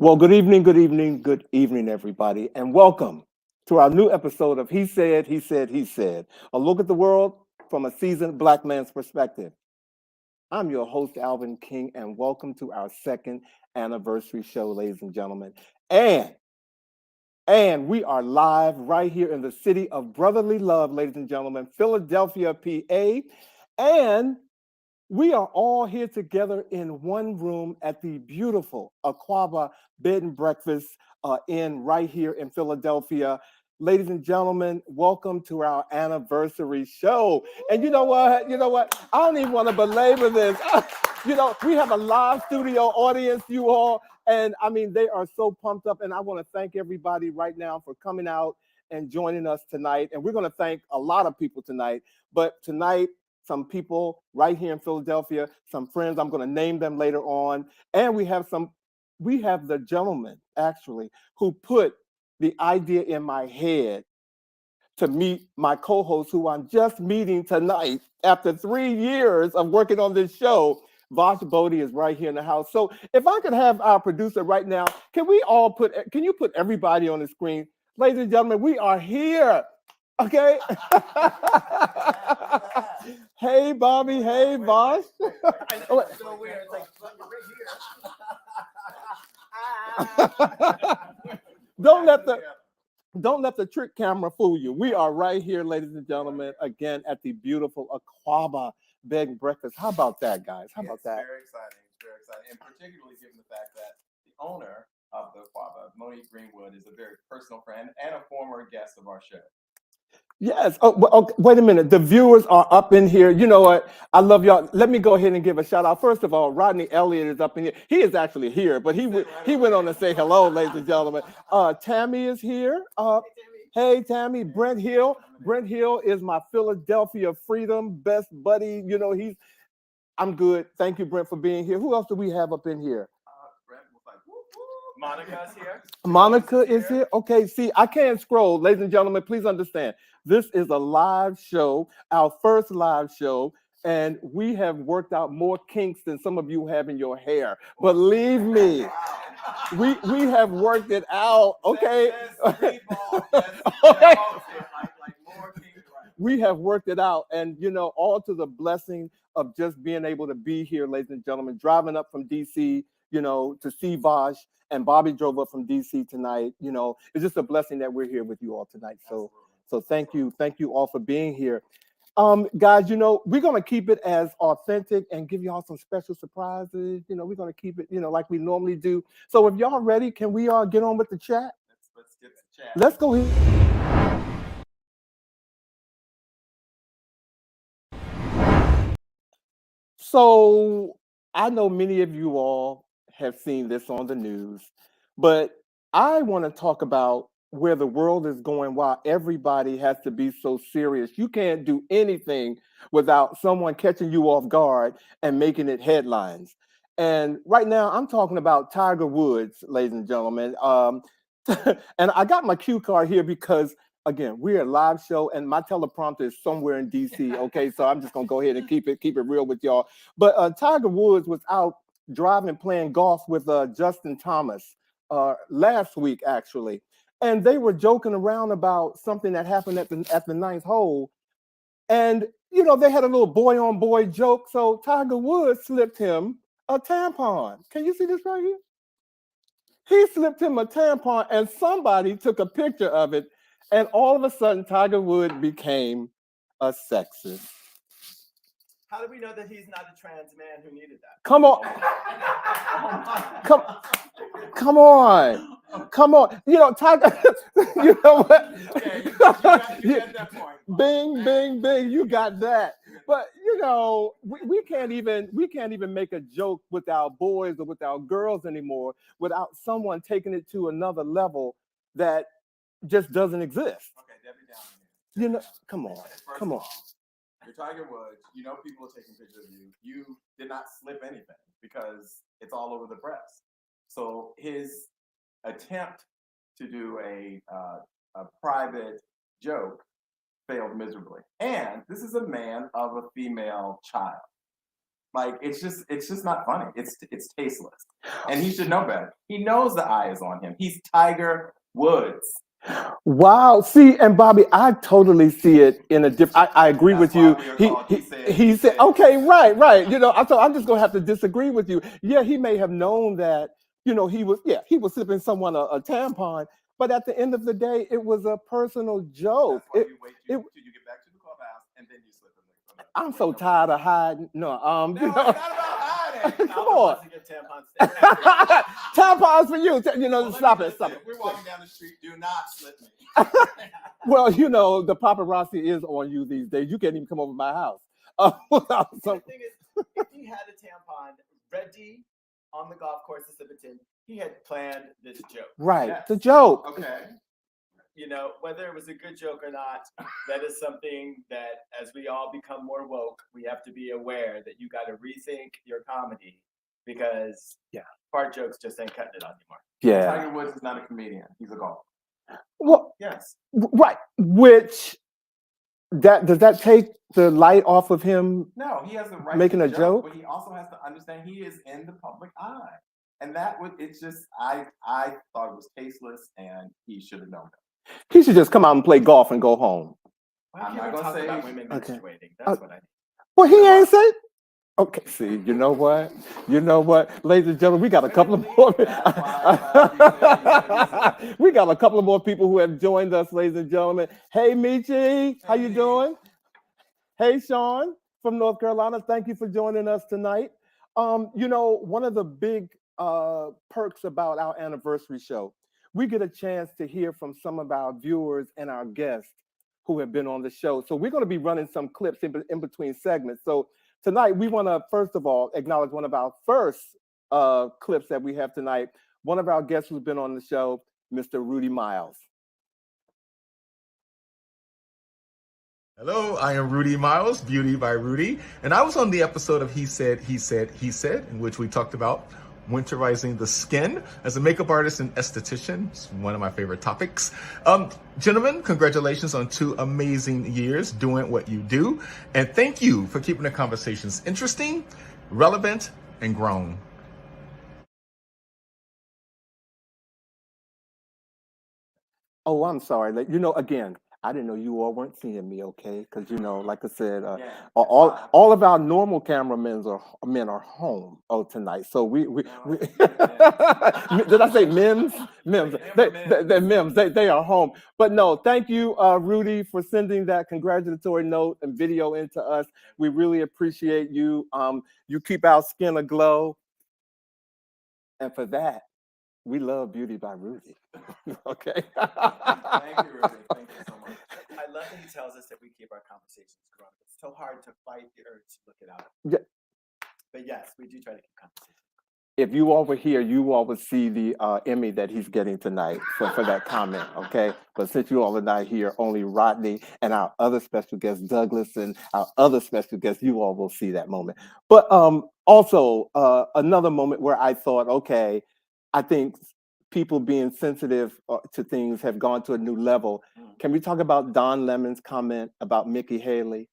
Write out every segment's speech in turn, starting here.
Well, good evening, everybody, and welcome to our new episode of He Said, a look at the world from a seasoned black man's perspective. I'm your host, Alvin King, and welcome to our second anniversary show, ladies and gentlemen. And and we are live right here in the city of brotherly love, ladies and gentlemen, Philadelphia, PA. And we are all here together in one room at the beautiful Akwaaba Bed and Breakfast Inn right here in Philadelphia. Ladies and gentlemen, welcome to our anniversary show. And you know what? You know what? I don't even want to belabor this. We have a live studio audience, you all. And I mean, they are so pumped up. And I want to thank everybody right now for coming out and joining us tonight. And we're going to thank a lot of people tonight. But tonight, some people right here in Philadelphia, some friends, I'm going to name them later on. And we have the gentleman actually who put the idea in my head to meet my co-host who I'm just meeting tonight after 3 years of working on this show. Vash Boddie is right here in the house. So if I could have our producer right now, can you put everybody on the screen? Ladies and gentlemen, we are here. Okay. Hey, Bobby. Hey, Vash. It's so weird. It's like right here. Don't let the trick camera fool you. We are right here, ladies and gentlemen, again at the beautiful Akwaaba Bed and Breakfast. How about that, guys? How about that? Very exciting. It's very exciting. And particularly given the fact that the owner of the Akwaaba, Monique Greenwood, is a very personal friend and a former guest of our show. Yes. Oh, wait a minute. The viewers are up in here. You know what? I love y'all. Let me go ahead and give a shout out. First of all, Rodney Elliott is up in here. He is actually here, but he went on to say hello, ladies and gentlemen. Tammy is here. Hey, Tammy. Brent Hill. Brent Hill is my Philadelphia Freedom best buddy. I'm good. Thank you, Brent, for being here. Who else do we have up in here? Brent was like, whoop, whoop. Monica's here. Monica is here. Okay, see, I can't scroll. Ladies and gentlemen, please understand. This is a live show, our first live show, and we have worked out more kinks than some of you have in your hair. Believe me, we have worked it out. Okay. Okay. We have worked it out, and all to the blessing of just being able to be here, ladies and gentlemen, driving up from DC, to see Vash, and Bobby drove up from DC tonight. It's just a blessing that we're here with you all tonight. So thank you all for being here. Guys, we're gonna keep it as authentic and give y'all some special surprises. We're gonna keep it, like we normally do. So if y'all ready, can we get on with the chat? Let's get the chat. Let's go ahead. So I know many of you all have seen this on the news, but I want to talk about where the world is going, why everybody has to be so serious. You can't do anything without someone catching you off guard and making it headlines. And right now, I'm talking about Tiger Woods, ladies and gentlemen. And I got my cue card here because, again, we're a live show, and my teleprompter is somewhere in DC. Okay, so I'm just gonna go ahead and keep it real with y'all. But Tiger Woods was out driving, playing golf with Justin Thomas last week, actually, and they were joking around about something that happened at the ninth hole, and they had a little boy on boy joke. So Tiger Woods slipped him a tampon. Can you see this right here? He slipped him a tampon, and somebody took a picture of it, and all of a sudden Tiger Woods became a sexist. How do we know that he's not a trans man who needed that? Come on. Come on. Tiger, you know what? Okay, you got that point. Bing, bing, you got that. But we can't even make a joke with our boys or with our girls anymore without someone taking it to another level that just doesn't exist. Okay, Debbie down. Come on. You're Tiger Woods. People are taking pictures of you. You did not slip anything because it's all over the press. So his attempt to do a private joke failed miserably. And this is a man of a female child. Like it's just not funny. It's tasteless, and he should know better. He knows the eye is on him. He's Tiger Woods. Wow. See, and Bobby, I totally see it in a different. I agree with you. He said, okay, right. So I'm just gonna have to disagree with you. Yeah, he may have known that. He was slipping someone a tampon, but at the end of the day, it was a personal joke. That's why you wait till you get back to the clubhouse and then you slip them. I'm so tired of hiding. No, it's not about hiding. Come on. Tampons for you. Stop it. We're walking down the street. Do not slip me. Well, the paparazzi is on you these days. You can't even come over my house. The thing is, if he had a tampon ready on the golf course in Simpleton, he had planned this joke. Right. Yes. The joke. Okay. Whether it was a good joke or not, that is something that as we all become more woke, we have to be aware that you got to rethink your comedy because fart jokes just ain't cutting it anymore. Yeah. Tiger Woods is not a comedian. He's a golfer. Well, yes. Right. Which does that take the light off of him? No, he has the right making to a joke, but he also has to understand he is in the public eye. And it's just I thought it was tasteless and he should have known that. He should just come out and play golf and go home. I'm not going to say about women menstruating. That's what I need. Well, he ain't said. Okay, see, you know what, ladies and gentlemen, we got a couple of more. We got a couple of more people who have joined us, ladies and gentlemen. Hey, Michi, how you doing? Hey, Sean from North Carolina, thank you for joining us tonight. One of the big perks about our anniversary show, we get a chance to hear from some of our viewers and our guests who have been on the show. So we're going to be running some clips in between segments. So tonight, we want to, first of all, acknowledge one of our first clips that we have tonight. One of our guests who's been on the show, Mr. Rudy Miles. Hello, I am Rudy Miles, Beauty by Rudy, and I was on the episode of He Said, in which we talked about winterizing the skin. As a makeup artist and esthetician, it's one of my favorite topics. Gentlemen, congratulations on 2 amazing years doing what you do. And thank you for keeping the conversations interesting, relevant, and grown. Oh, I'm sorry. Again, I didn't know you all weren't seeing me, okay? Because like I said, all of our normal cameramen are home tonight. So we did I say Mims? They're Mims. They are home. But no, thank you, Rudy, for sending that congratulatory note and video into us. We really appreciate you. You keep our skin aglow, and for that, we love Beauty by Rudy. Okay. Thank you, Rudy. Thank you so much. I love that he tells us that we keep our conversations growing. It's so hard to fight the urge to look it up. Yeah. But yes, we do try to keep conversations. If you all were here, you all would see the Emmy that he's getting tonight for that comment, okay? But since you all are not here, only Rodney and our other special guest, Douglas, and our other special guest, you all will see that moment. But also, another moment where I thought, okay, I think people being sensitive to things have gone to a new level. Can we talk about Don Lemon's comment about Nikki Haley,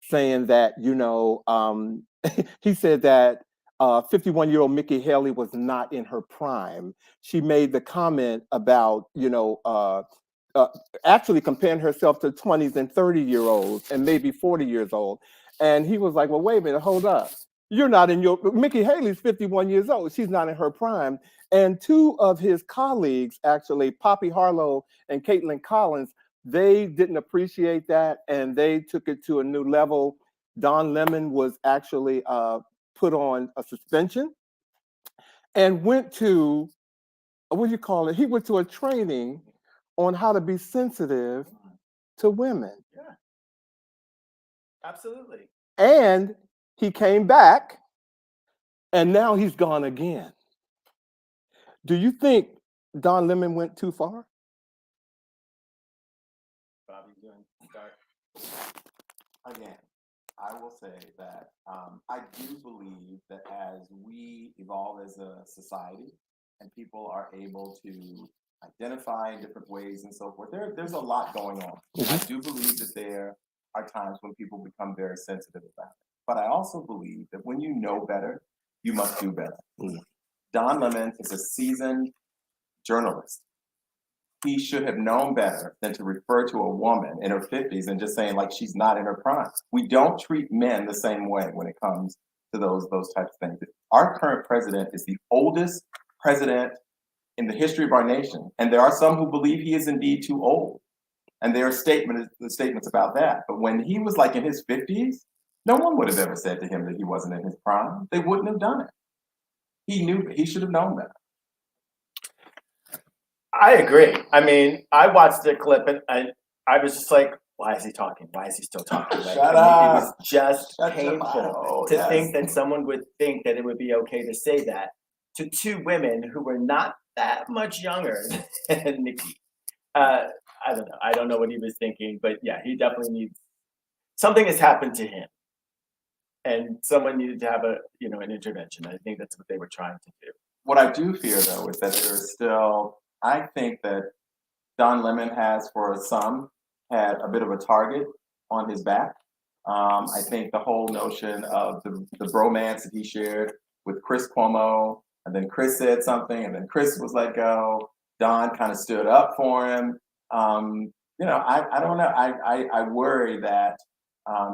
saying that, he said that 51-year-old Nikki Haley was not in her prime. She made the comment about, actually comparing herself to 20s and 30-year-olds and maybe 40 years old. And he was like, well, wait a minute, hold up. You're not in Nikki Haley's 51 years old. She's not in her prime. And 2 of his colleagues, actually, Poppy Harlow and Caitlin Collins, they didn't appreciate that and they took it to a new level. Don Lemon was actually put on a suspension and went to, he went to a training on how to be sensitive to women. Yeah. Absolutely. And he came back and now he's gone again. Do you think Don Lemon went too far? Bobby, you want to start? Again, I will say that I do believe that as we evolve as a society and people are able to identify in different ways and so forth, there's a lot going on. I do believe that there are times when people become very sensitive about it. but I also believe that when you know better, you must do better. Mm. Don Lemon is a seasoned journalist. He should have known better than to refer to a woman in her 50s and just saying like she's not in her prime. We don't treat men the same way when it comes to those types of things. Our current president is the oldest president in the history of our nation, and there are some who believe he is indeed too old, and there are statements about that. But when he was like in his 50s, no one would have ever said to him that he wasn't in his prime. They wouldn't have done it. He knew he should have known better. I agree. I mean, I watched the clip and I was just like, why is he talking? Why is he still talking? Like, Shut I mean, up. it was just Shut your painful mouth. to Yes. think that someone would think that it would be okay to say that to two women who were not that much younger than Nikki. I don't know. I don't know what he was thinking, but yeah, he definitely needs something has happened to him, and someone needed to have an intervention. I think that's what they were trying to do. What I do fear, though, is that there's still, I think that Don Lemon has, for some, had a bit of a target on his back. I think the whole notion of the bromance that he shared with Chris Cuomo, and then Chris said something, and then Chris was let go. Don kind of stood up for him. I don't know. I worry that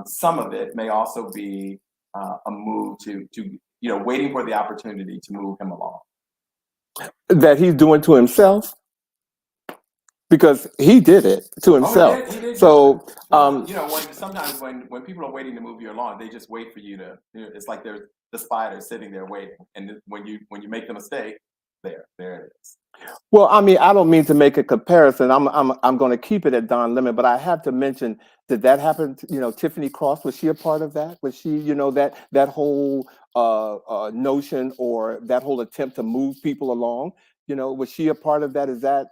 some of it may also be a move to waiting for the opportunity to move him along. That he's doing to himself, because he did it to himself. He did. So, sometimes when people are waiting to move you along, they just wait for you to. It's like there's the spider sitting there waiting, and when you make the mistake, there it is. well, I mean, I don't mean to make a comparison. I'm going to keep it at Don Lemon, but I have to mention, did that happen? Tiffany Cross, was she a part of that? Was she, that whole notion or that whole attempt to move people along? Was she a part of that? Is that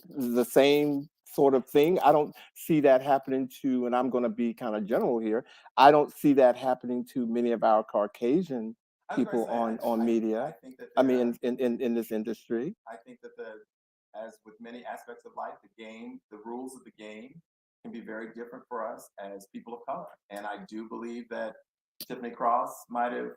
the same sort of thing? I don't see that happening to, and I'm going to be kind of general here, I don't see that happening to many of our Caucasian people on media. I think that I mean, in this industry. I think that as with many aspects of life, the rules of the game can be very different for us as people of color. And I do believe that Tiffany Cross might have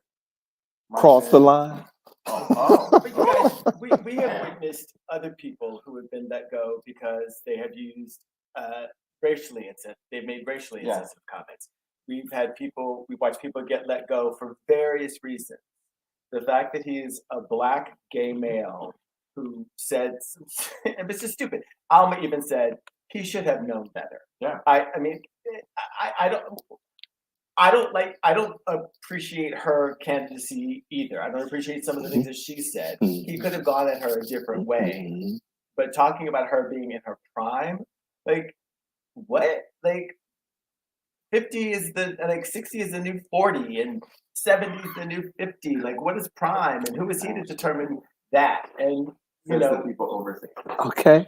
Crossed the line. But you guys, we have witnessed other people who have been let go because they have used they've made racially insensitive comments. We've watched people get let go for various reasons. The fact that he's a Black gay male who said, and this is stupid. Alma even said he should have known better. Yeah. I mean, I don't appreciate her candidacy either. I don't appreciate some of the things that she said. He could have gone at her a different way. But talking about her being in her prime, like what? Like 50 is 60 is the new 40 and 70 is the new 50. Like what is prime and who is he to determine that? And the people overthink. Okay.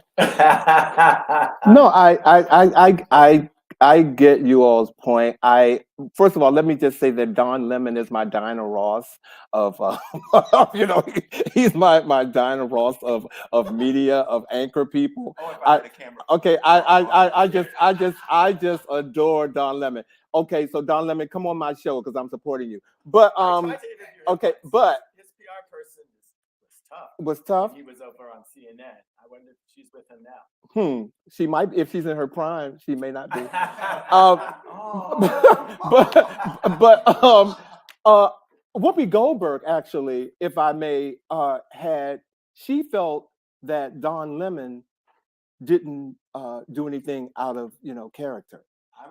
No, I get you all's point. First of all, let me just say that Don Lemon is my Diana Ross of he's my Diana Ross of media, of anchor people. The camera. Okay, I just adore Don Lemon. Okay, so Don Lemon, come on my show because I'm supporting you. But okay, but his PR person was tough. Was tough. He was over on CNN. I wonder if she's with him now. She might, if she's in her prime, she may not be. Whoopi Goldberg, actually, if I may, she felt that Don Lemon didn't do anything out of character.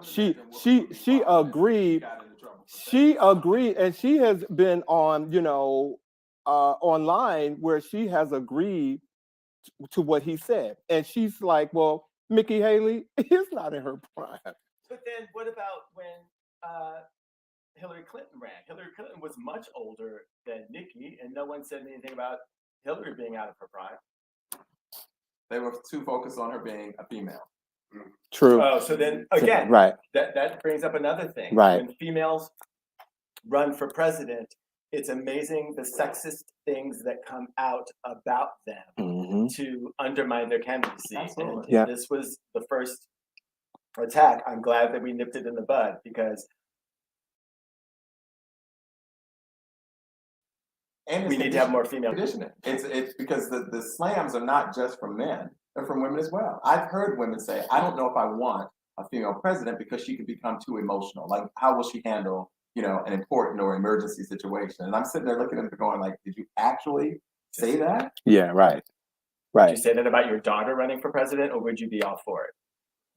She agreed. She agreed, and she has been on online where she has agreed to what he said, and she's like, well, Nikki Haley is not in her prime. But then what about when Hillary Clinton ran? Hillary Clinton was much older than Nikki, and no one said anything about Hillary being out of her prime. They were too focused on her being a female. True. Oh, so then again, right. That brings up another thing. Right. When females run for president, it's amazing the sexist things that come out about them to undermine their candidacy. Absolutely. And this was the first attack. I'm glad that we nipped it in the bud because And We need to have more female conditioning. It's because the slams are not just from men; they're from women as well. I've heard women say, "I don't know if I want a female president because she could become too emotional. Like, how will she handle, an important or emergency situation?" And I'm sitting there looking at them going, like, "Did you actually say that?" Yeah, right. Would you Right. say that about your daughter running for president, or would you be all for it?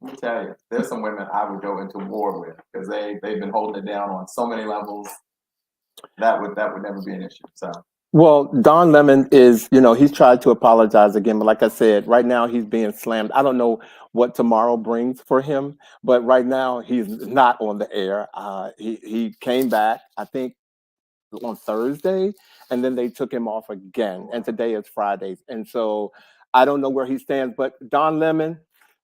Let me tell you, there's some women I would go into war with because they've been holding it down on so many levels. That would never be an issue. So. Well, Don Lemon is, he's tried to apologize again, but like I said, right now he's being slammed. I don't know what tomorrow brings for him, but right now he's not on the air. He came back, I think, on Thursday, and then they took him off again. And today is Friday, and so I don't know where he stands. But Don Lemon,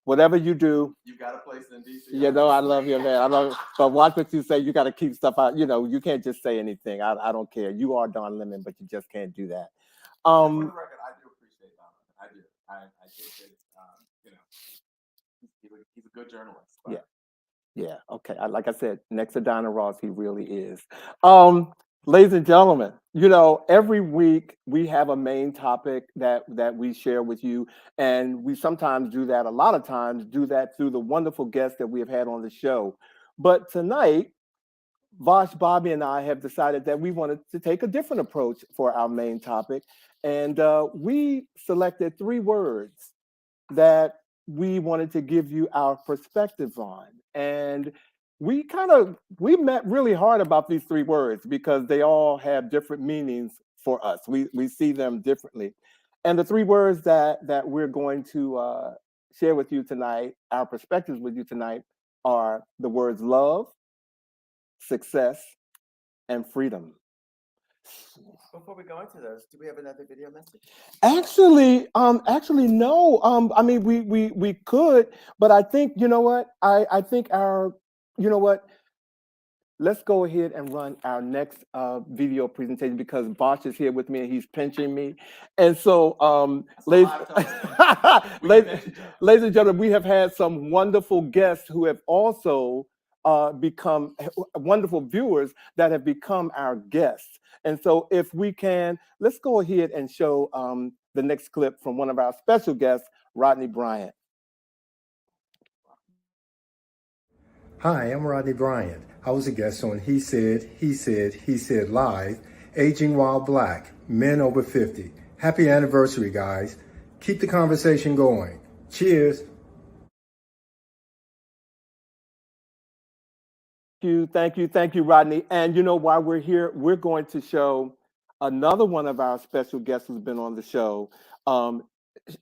whatever you do, You got a place in DC. I love you, man. I love, but watch what you say. You got to keep stuff out. You can't just say anything. I don't care. You are Don Lemon, but you just can't do that. For the record, I do appreciate Don. I do. I think that he's a good journalist. But. Yeah. Okay. Like I said, next to Donna Ross, he really is. Ladies and gentlemen, every week we have a main topic that we share with you, and we sometimes do that. A lot of times, do that through the wonderful guests that we have had on the show. But tonight, Vash, Bobby, and I have decided that we wanted to take a different approach for our main topic, and we selected 3 words that we wanted to give you our perspectives on. And we met really hard about these 3 words because they all have different meanings for us. We see them differently. And the 3 words that we're going to share with you tonight, our perspectives with you tonight, are the words love, success, and freedom. Before we go into those, do we have another video message? Actually, no. I mean, we could, but I think, you know what? I think let's go ahead and run our next video presentation because Bosch is here with me and he's pinching me. And so, ladies and gentlemen, we have had some wonderful guests who have also become wonderful viewers that have become our guests. And so if we can, let's go ahead and show the next clip from one of our special guests, Rodney Bryant. Hi, I'm Rodney Bryant. I was a guest on He Said, He Said Live, Aging While Black, Men Over 50. Happy anniversary, guys. Keep the conversation going. Cheers. Thank you, Rodney. And while we're here, we're going to show another one of our special guests who's been on the show.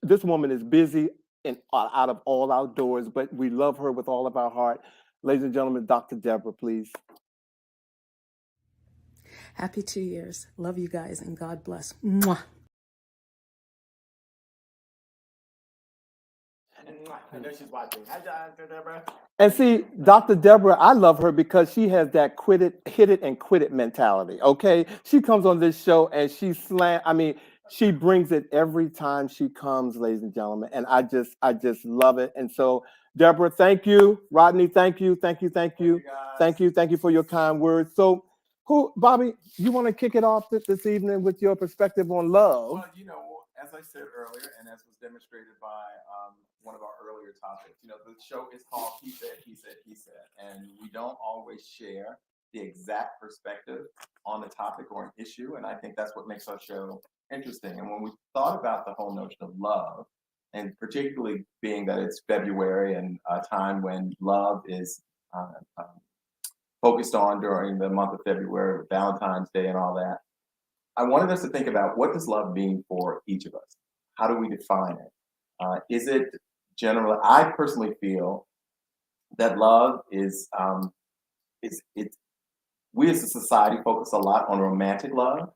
This woman is busy and out of all outdoors, but we love her with all of our heart. Ladies and gentlemen, Dr. Deborah, please. Happy 2 years. Love you guys and God bless. Mwah. I know she's watching. Hi, Dr. Deborah. And see, Dr. Deborah, I love her because she has that hit it and quit it mentality. Okay, she comes on this show and she brings it every time she comes, ladies and gentlemen. And I just love it. And so, Deborah, thank you. Rodney, thank you for your kind words. So, Bobby, you want to kick it off this evening with your perspective on love? Well, as I said earlier, and as was demonstrated by one of our earlier topics, the show is called He Said, He Said, He Said, and we don't always share the exact perspective on a topic or an issue, and I think that's what makes our show interesting. And when we thought about the whole notion of love, and particularly being that it's February and a time when love is focused on during the month of February, Valentine's Day and all that, I wanted us to think about what does love mean for each of us? How do we define it? Is it generally? I personally feel that love is we as a society focus a lot on romantic love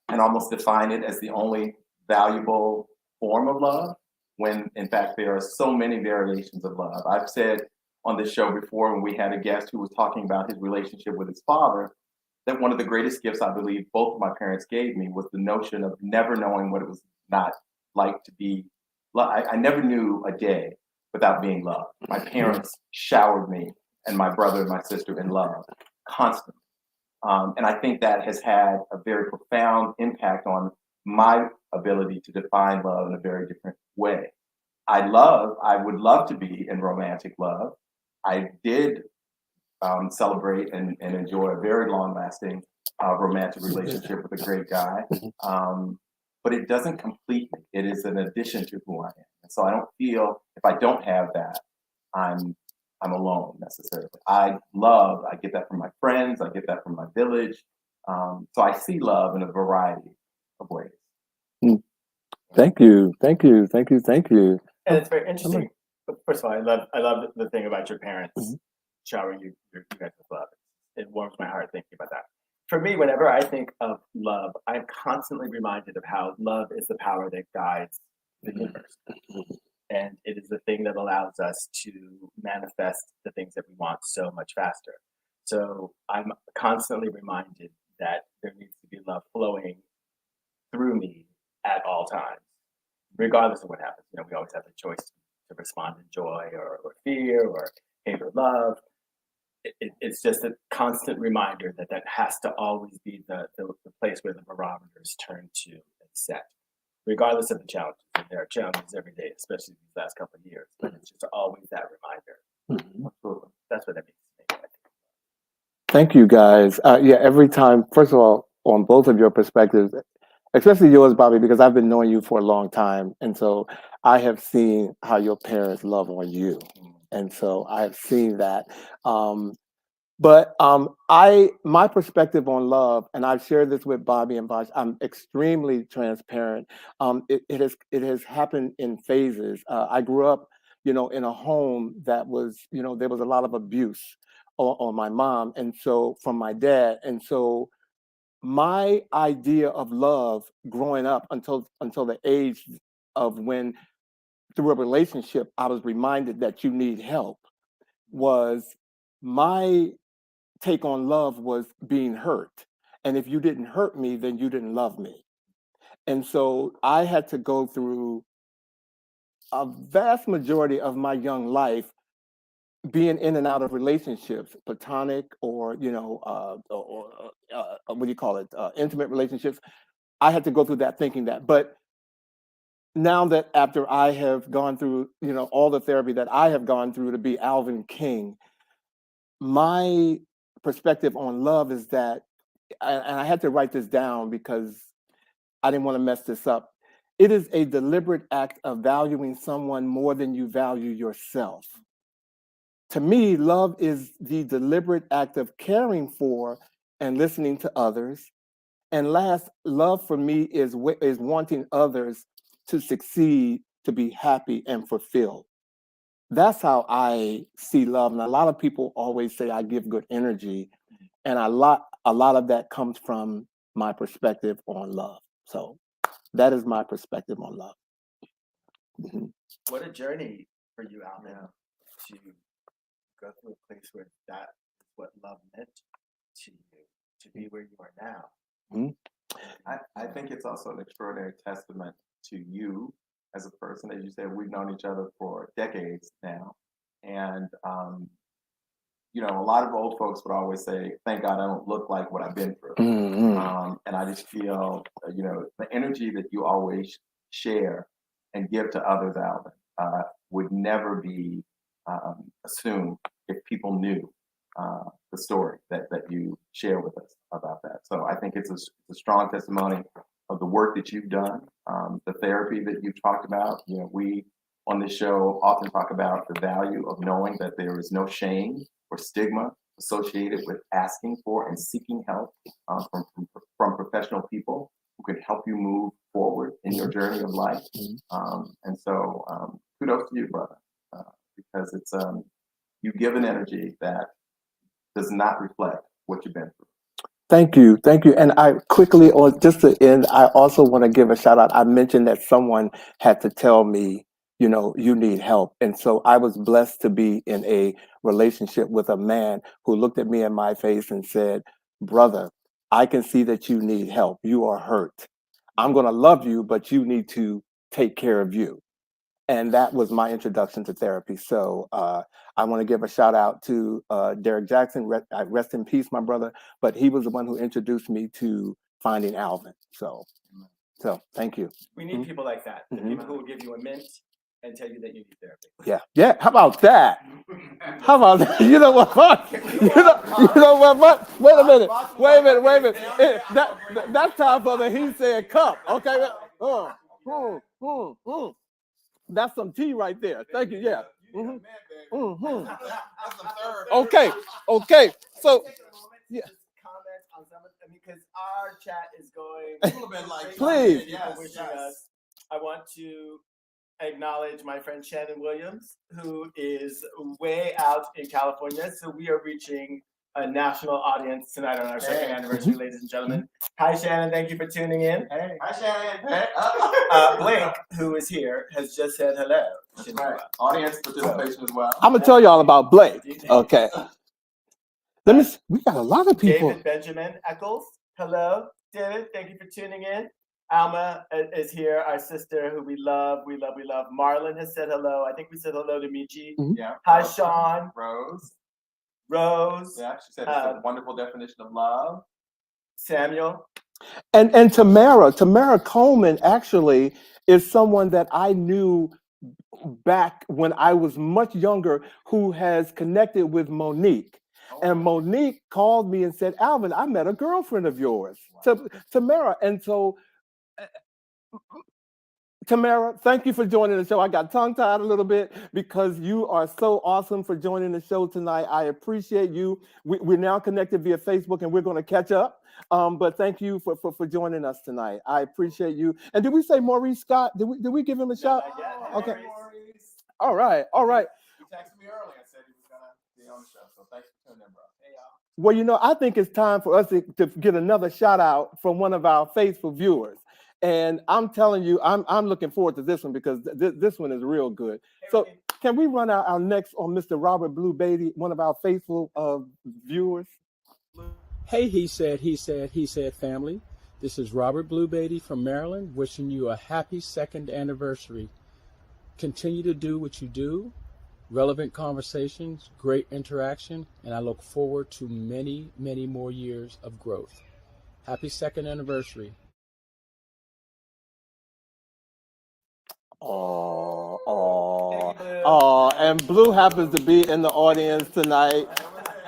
and almost define it as the only valuable form of love, when in fact there are so many variations of love. I've said on this show before when we had a guest who was talking about his relationship with his father, that one of the greatest gifts I believe both of my parents gave me was the notion of never knowing what it was not like to be loved. I never knew a day without being loved. My parents showered me and my brother and my sister in love constantly. And I think that has had a very profound impact on my ability to define love in a very different way. I would love to be in romantic love. I did celebrate and enjoy a very long lasting romantic relationship with a great guy. But it doesn't complete me. It is an addition to who I am. And so I don't feel if I don't have that, I'm alone necessarily. I get that from my friends, I get that from my village. So I see love in a variety of ways. Thank you. Thank you. Thank you. Thank you. And it's very interesting. First of all, I love the thing about your parents showering you guys with love. It warms my heart thinking about that. For me, whenever I think of love, I'm constantly reminded of how love is the power that guides the universe. And it is the thing that allows us to manifest the things that we want so much faster. So I'm constantly reminded that there needs to be love flowing through me at all times, regardless of what happens. We always have the choice to respond in joy or fear or hate or love. It's just a constant reminder that has to always be the place where the barometers turn to and set, regardless of the challenges. And there are challenges every day, especially these last couple of years, but it's just always that reminder. That's what that means to me. Thank you, guys. Every time, first of all, on both of your perspectives, especially yours, Bobby, because I've been knowing you for a long time. And so I have seen how your parents love on you. And so I have seen that. But my perspective on love, and I've shared this with Bobby and Vash, I'm extremely transparent. It has happened in phases. I grew up, in a home that was, there was a lot of abuse on my mom, and so from my dad. And so my idea of love growing up until the age of when, through a relationship, I was reminded that you need help, was my take on love was being hurt. And if you didn't hurt me, then you didn't love me. And so I had to go through a vast majority of my young life being in and out of relationships, platonic or, what do you call it? Intimate relationships. I had to go through that thinking that. But now that after I have gone through, all the therapy that I have gone through to be Alvin King, my perspective on love is that, and I had to write this down because I didn't want to mess this up. It is a deliberate act of valuing someone more than you value yourself. To me, love is the deliberate act of caring for and listening to others. And last, love for me is wanting others to succeed, to be happy and fulfilled. That's how I see love. And a lot of people always say I give good energy. And a lot of that comes from my perspective on love. So that is my perspective on love. What a journey for you, Alvin, to go through a place where that is what love meant to you, to be where you are now. I think it's also an extraordinary testament to you as a person. As you said, we've known each other for decades now. And, a lot of old folks would always say, thank God I don't look like what I've been through. And I just feel, the energy that you always share and give to others, Alvin, would never be assumed if people knew the story that you share with us about that. So I think it's a strong testimony of the work that you've done, the therapy that you've talked about. We on this show often talk about the value of knowing that there is no shame or stigma associated with asking for and seeking help from professional people who can help you move forward in your journey of life. And so kudos to you, brother, because it's you give an energy that does not reflect what you've been through. Thank you. And I quickly, or just to end, I also want to give a shout out. I mentioned that someone had to tell me, you need help. And so I was blessed to be in a relationship with a man who looked at me in my face and said, brother, I can see that you need help. You are hurt. I'm going to love you, but you need to take care of you. And that was my introduction to therapy. So I want to give a shout out to Derek Jackson. Rest in peace, my brother. But he was the one who introduced me to finding Alvin. So thank you. We need people like that. The people who will give you a mint and tell you that you need therapy. Yeah. How about that? How about that? You know what? You know what? Wait a minute. That's time for the he said cup. Okay. That's some tea right there. Thank you. Yeah. Okay. So yeah. Comment on some of them because our chat is going. People have been like, please. Wishing us. I want to acknowledge my friend Shannon Williams, who is way out in California. So we are reaching a national audience tonight on our second anniversary, ladies and gentlemen. Hi, Shannon. Thank you for tuning in. Hey. Hi, Shannon. Hey. Blake, who is here, has just said hello. Right. Audience participation as well. I'm gonna tell y'all about Blake. Okay. We got a lot of people. David Benjamin Eccles. Hello, David. Thank you for tuning in. Alma is here, our sister who we love. Marlon has said hello. I think we said hello to Michi. Yeah. Hi, Sean. Rose. Yeah, she said it's a wonderful definition of love. Samuel. And Tamara Coleman actually is someone that I knew back when I was much younger who has connected with Monique. And Monique called me and said, Alvin, I met a girlfriend of yours, Tamara. And so, Tamara, thank you for joining the show. I got tongue-tied a little bit because you are so awesome for joining the show tonight. I appreciate you. We're now connected via Facebook and we're going to catch up. But thank you for joining us tonight. I appreciate you. And did we say Maurice Scott? Did we give him a shout? Okay. Maurice. All right. He texted me earlier and said he was going to be on the show. So thanks for tuning in, bro. Hey, y'all. Well, I think it's time for us to get another shout out from one of our faithful viewers. And I'm telling you, I'm looking forward to this one because this one is real good. So can we run our next on Mr. Robert Blue Beatty, one of our faithful viewers? Hey, he said family. This is Robert Blue Beatty from Maryland, wishing you a happy second anniversary. Continue to do what you do. Relevant conversations, great interaction, and I look forward to many, many more years of growth. Happy second anniversary. And Blue happens to be in the audience tonight.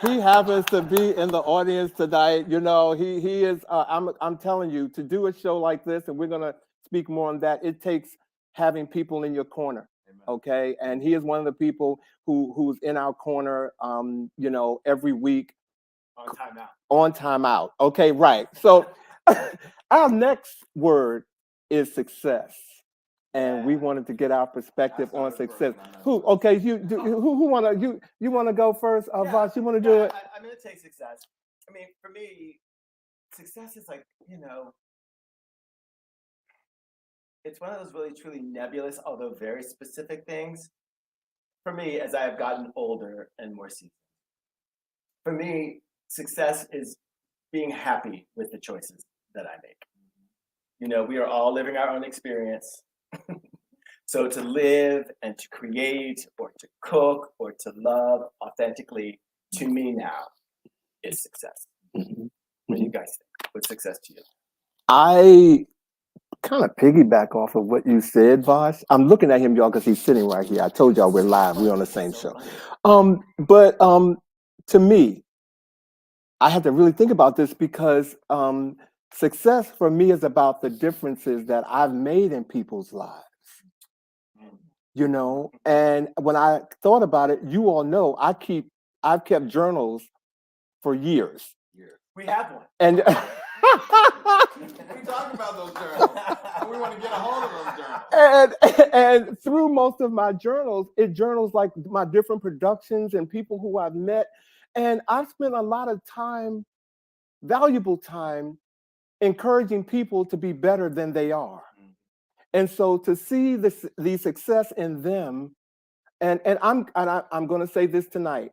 He happens to be in the audience tonight. He is. I'm telling you, to do a show like this, and we're gonna speak more on that. It takes having people in your corner. Okay, and he is one of the people who's in our corner. Every week. On time out. Okay, right. So our next word is success. And we wanted to get our perspective on success. Who wanna go first? Vash, you wanna do it? I'm gonna take success. I mean, for me, success is like, it's one of those really truly nebulous, although very specific things. For me, as I have gotten older and more seasoned, for me, success is being happy with the choices that I make. We are all living our own experience. So to live and to create or to cook or to love authentically, to me now, is success. What do you guys think? What's success to you? I kind of piggyback off of what you said, Vash. I'm looking at him, y'all, because he's sitting right here. I told y'all we're live. We're on the same show. But to me, I had to really think about this because success for me is about the differences that I've made in people's lives. And when I thought about it, you all know I've kept journals for years. We have one. And we talk about those journals. We want to get a hold of those journals. And through most of my journals, it journals like my different productions and people who I've met. And I've spent a lot of time, valuable time, encouraging people to be better than they are. And so to see the success in them, and I'm going to say this tonight,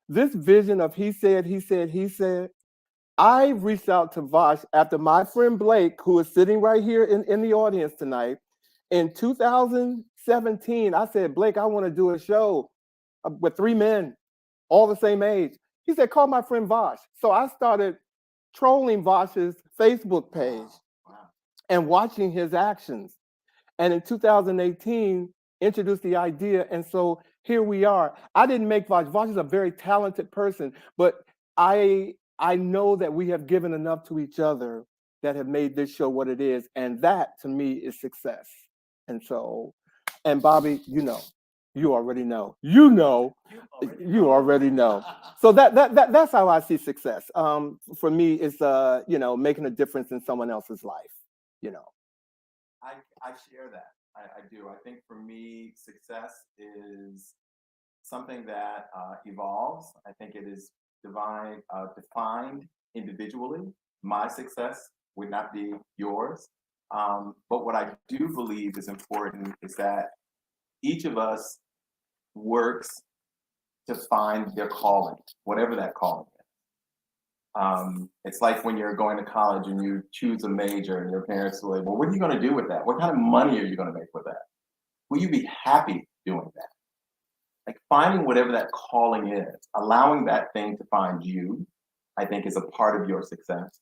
this vision of he said, I reached out to Vash after my friend Blake, who is sitting right here in the audience tonight, In 2017, I said, Blake, I want to do a show with 3 men, all the same age. He said, call my friend Vash. So I started trolling Vash's Facebook page and watching his actions. And in 2018, introduced the idea. And so here we are. I didn't make Vash. Vash is a very talented person, but I know that we have given enough to each other that have made this show what it is. And that to me is success. And so, and Bobby, you already know. You already know. So that's how I see success. For me, it's making a difference in someone else's life. I share that. I do. I think for me, success is something that evolves. I think it is defined individually. My success would not be yours. But what I do believe is important is that each of us works to find their calling, whatever that calling is. It's like when you're going to college and you choose a major and your parents are like, well, what are you going to do with that? What kind of money are you going to make with that? Will you be happy doing that? Like finding whatever that calling is, allowing that thing to find you, I think is a part of your success.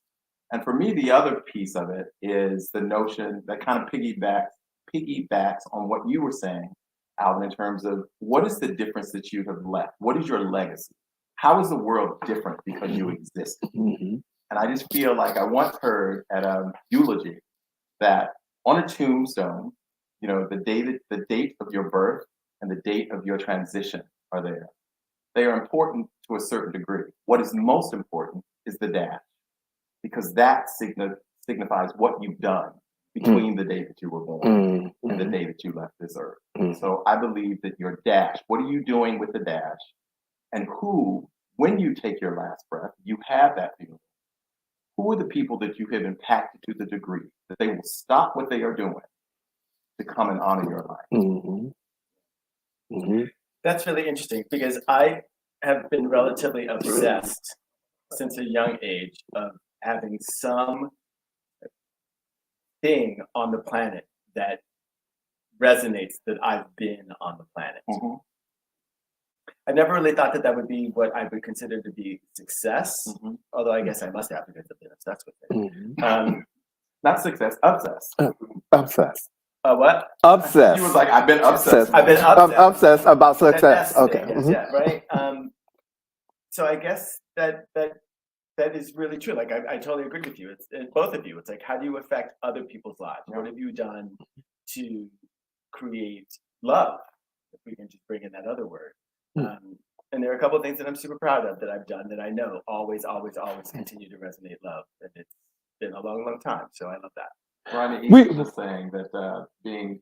And for me, the other piece of it is the notion that kind of piggybacks on what you were saying, Alvin, in terms of what is the difference that you have left? What is your legacy? How is the world different because you exist? Mm-hmm. And I just feel like I once heard at a eulogy that on a tombstone, the date of your birth and the date of your transition are there. They are important to a certain degree. What is most important is the dash, because that signifies what you've done between the day that you were born and the day that you left this earth. So I believe that your dash, what are you doing with the dash? And who, when you take your last breath, you have that feeling. Who are the people that you have impacted to the degree that they will stop what they are doing to come and honor your life? Mm-hmm. Mm-hmm. That's really interesting because I have been relatively obsessed since a young age of having some thing on the planet that resonates that I've been on the planet. Mm-hmm. I never really thought that would be what I would consider to be success, although I guess I must have because I've been obsessed with it. Mm-hmm. Not success, obsessed. Obsessed. What? Obsessed. He was like, I've been obsessed. I've been obsessed about success. Okay. Yes, Mm-hmm. yeah, right. So I guess that is really true. Like I totally agree with you. It's both of you. It's like, how do you affect other people's lives? What have you done to create love? If we can just bring in that other word. And there are a couple of things that I'm super proud of that I've done that I know always continue to resonate love. And it's been a long, long time. So I love that. Ronnie East was saying that being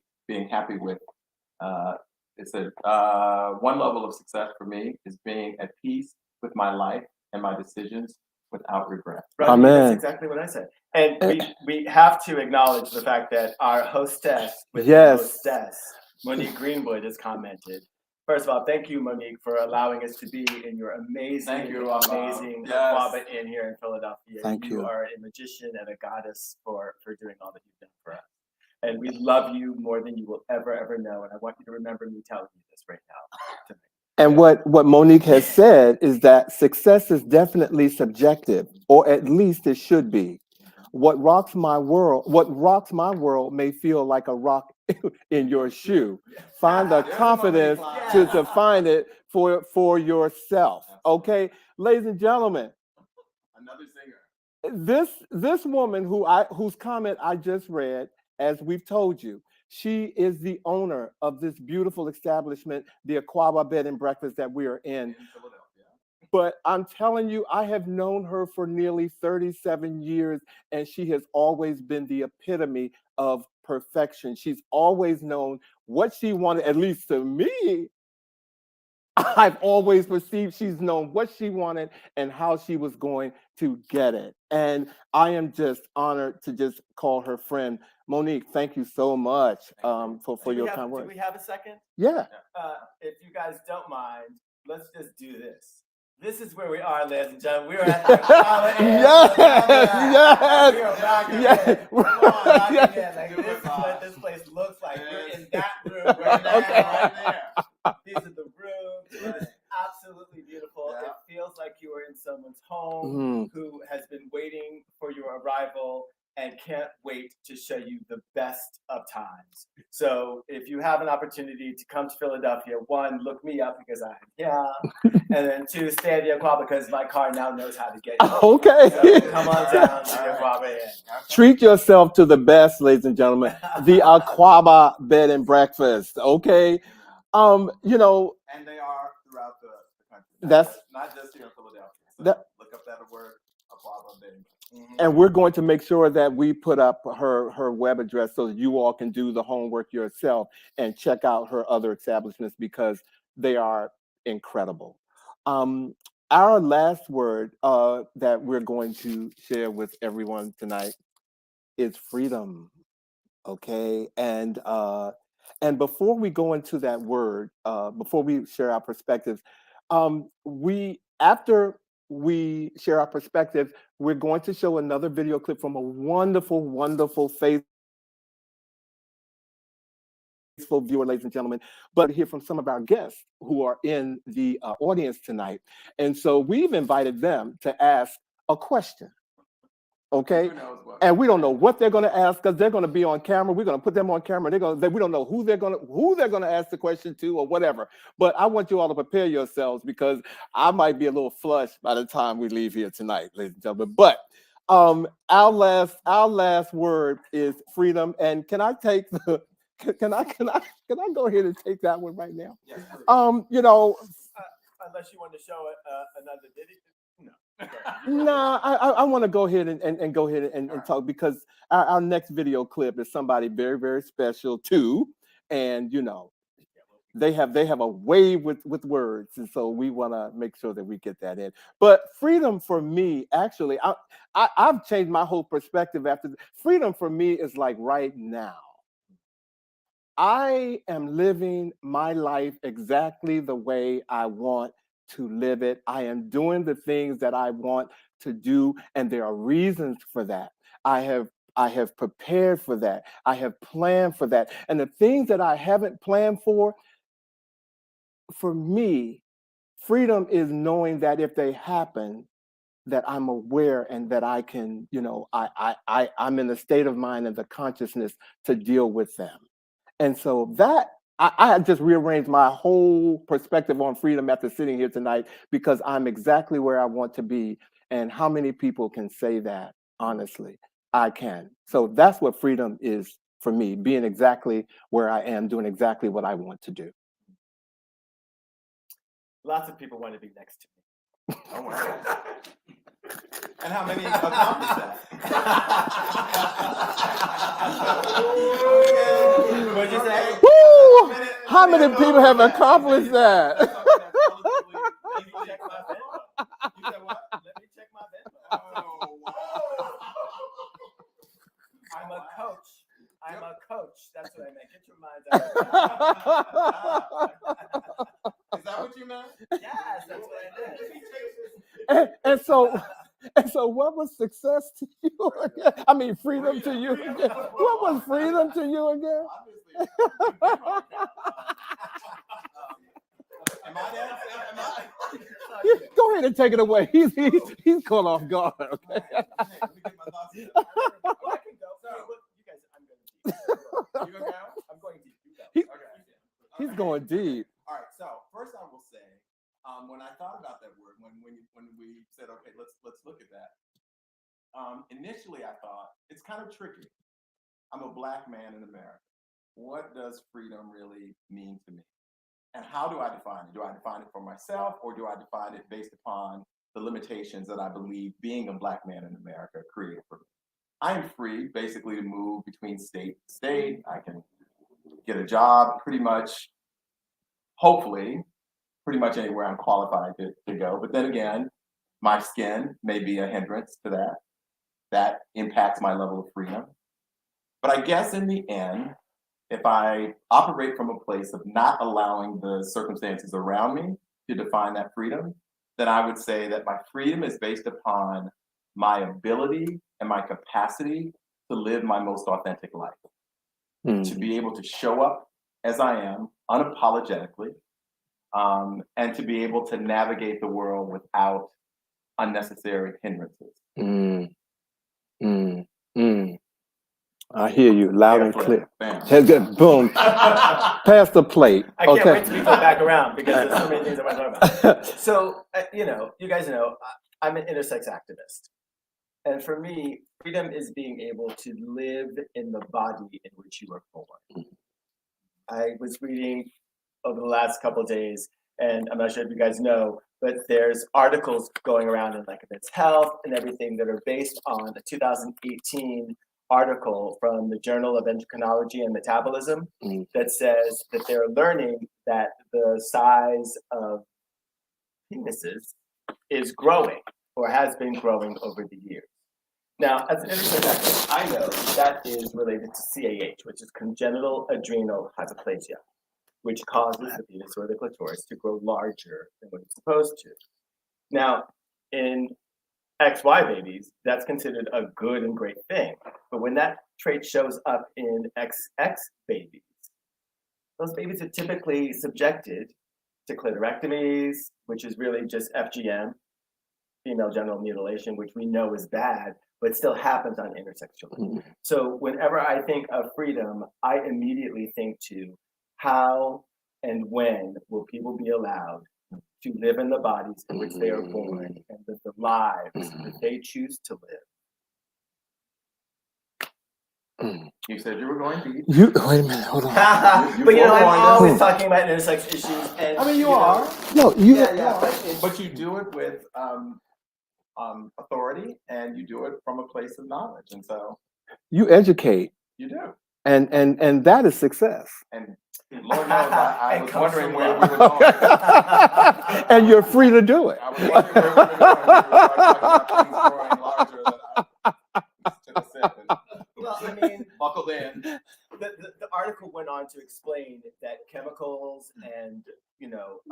happy with it said one level of success for me is being at peace with my life and my decisions without regret. Right. Amen. That's exactly what I said. And we have to acknowledge the fact that our hostess Monique Greenwood has commented. First of all, thank you, Monique, for allowing us to be in your amazing Akwaaba Inn here in Philadelphia. Thank you. You are a magician and a goddess for doing all that you've done for us. And we love you more than you will ever know. And I want you to remember me telling you this right now tonight. And what Monique has said is that success is definitely subjective, or at least it should be. What rocks my world may feel like a rock in your shoe. Find the confidence to find it for yourself. Okay, ladies and gentlemen. Another singer. This woman whose comment I just read, as we've told you, she is the owner of this beautiful establishment, the Akwaaba Bed and Breakfast that we are in. Philadelphia. But I'm telling you, I have known her for nearly 37 years, and she has always been the epitome of perfection. She's always known what she wanted, at least to me. I've always perceived she's known what she wanted and how she was going to get it. And I am just honored to just call her friend. Monique, thank you so much for your kind words. Do we have a second? Yeah. If you guys don't mind, let's just do this. This is where we are, ladies and gentlemen. We are at the Akwaaba Inn. Yes. We are rocking in. Come on, rocking in. Like, this is what this place looks like. Right there, Okay. right there. These are the rooms. It's absolutely beautiful. Yeah. It feels like you are in someone's home Mhm. who has been waiting for your arrival and can't wait to show you the best of times. So if you have an opportunity to come to Philadelphia, one, look me up because I'm here, and then two, stay at the Akwaaba because my car now knows how to get you. Okay. So come on down to the Akwaaba Inn. Treat yourself to the best, ladies and gentlemen. The Akwaaba Bed and Breakfast. Okay. You know, And they are throughout the country. That's- not just here in Philadelphia. So that- look up that word, Akwaaba Bed. and we're going to make sure that we put up her web address so that you all can do the homework yourself and check out her other establishments because they are incredible. Our last word that we're going to share with everyone tonight is freedom. Okay, and before we go into that word, before we share our perspectives, after we share our perspective, we're going to show another video clip from a wonderful, wonderful faithful viewer, ladies and gentlemen, but hear from some of our guests who are in the audience tonight. And so we've invited them to ask a question. Okay. Who knows what? And we don't know what they're going to ask because they're going to be on camera. We're going to put them on camera. We don't know who they're going to ask the question to or whatever. But I want you all to prepare yourselves because I might be a little flushed by the time we leave here tonight, ladies and gentlemen. But our last word is freedom. And can I take the can I go ahead and take that one right now? Yes, please. You know, Unless you want to show another video. nah, I want to go ahead and go ahead and talk because our next video clip is somebody very, very special too. And you know, they have a way with words, and so we want to make sure that we get that in. But freedom for me, actually, I've changed my whole perspective after freedom for me is like right now. I am living my life exactly the way I want to live it. I am doing the things that I want to do, and there are reasons for that. I have prepared for that. I have planned for that. And the things that I haven't planned for me, freedom is knowing that if they happen, that I'm aware and that I can, you know, I'm in the state of mind and the consciousness to deal with them. And so that I had just rearranged my whole perspective on freedom after sitting here tonight because I'm exactly where I want to be. And how many people can say that? Honestly, I can. So that's what freedom is for me, being exactly where I am, doing exactly what I want to do. Lots of people want to be next to me. Oh my God. And how many accomplished that? What'd you say? Woo! How many people have accomplished that? Let me check my Venmo. You said what? Let me check my Venmo. Oh, wow. I'm a coach. I'm a coach. That's what I meant. Get your minds out of Is that what you meant? Yes, that's what I meant. And so what was success to you again? I mean, freedom to you again. What was freedom to you again? Am I there? Am I? Go ahead and take it away. He's caught off guard. Okay. Hey, let me get my thoughts together. Oh, I can go. Sorry, look, you guys, I'm going deep. You gonna go? I'm going deep. You go. Okay. He's going deep. All right. So first, I will say, when I thought about that word, when we said, okay, let's look at that. Initially, I thought it's kind of tricky. I'm a Black man in America. What does freedom really mean to me? And how do I define it? Do I define it for myself, or do I define it based upon the limitations that I believe being a Black man in America created for me? I am free, basically, to move between state to state. I can get a job pretty much, hopefully, pretty much anywhere I'm qualified to go. But then again, my skin may be a hindrance to that. That impacts my level of freedom. But I guess in the end, if I operate from a place of not allowing the circumstances around me to define that freedom, then I would say that my freedom is based upon my ability and my capacity to live my most authentic life, to be able to show up as I am, unapologetically, and to be able to navigate the world without unnecessary hindrances. Mm, mm, mm. I hear you loud and clear. Bam. Boom. Pass the plate. I can't wait to be put back around because there's so many things I want to talk about. So, you guys know, I'm an intersex activist. And for me, freedom is being able to live in the body in which you were born. I was reading over the last couple of days, and I'm not sure if you guys know, but there's articles going around in like Men's Health and everything that are based on a 2018 article from the Journal of Endocrinology and Metabolism that says that they're learning that the size of penises is growing or has been growing over the years. Now, as an intersex activist, I know that is related to CAH, which is congenital adrenal hyperplasia, which causes the penis or the clitoris to grow larger than what it's supposed to. Now, in XY babies, that's considered a good and great thing. But when that trait shows up in XX babies, those babies are typically subjected to clitorectomies, which is really just FGM, female genital mutilation, which we know is bad, but still happens on intersex children. So whenever I think of freedom, I immediately think to how and when will people be allowed to live in the bodies in which they are born and live the lives that they choose to live. You said you were going deep. Wait a minute, hold on. But I'm always talking about intersex issues. And, I mean, you are. No, But you do it with authority, and you do it from a place of knowledge, and so you educate. You do. And that is success. And Lord knows, I was wondering where we were going. And you're free to do it. I was wondering where we were going. We were talking about things growing larger than I should have said. Well, I mean, buckled in. The article went on to explain that chemicals and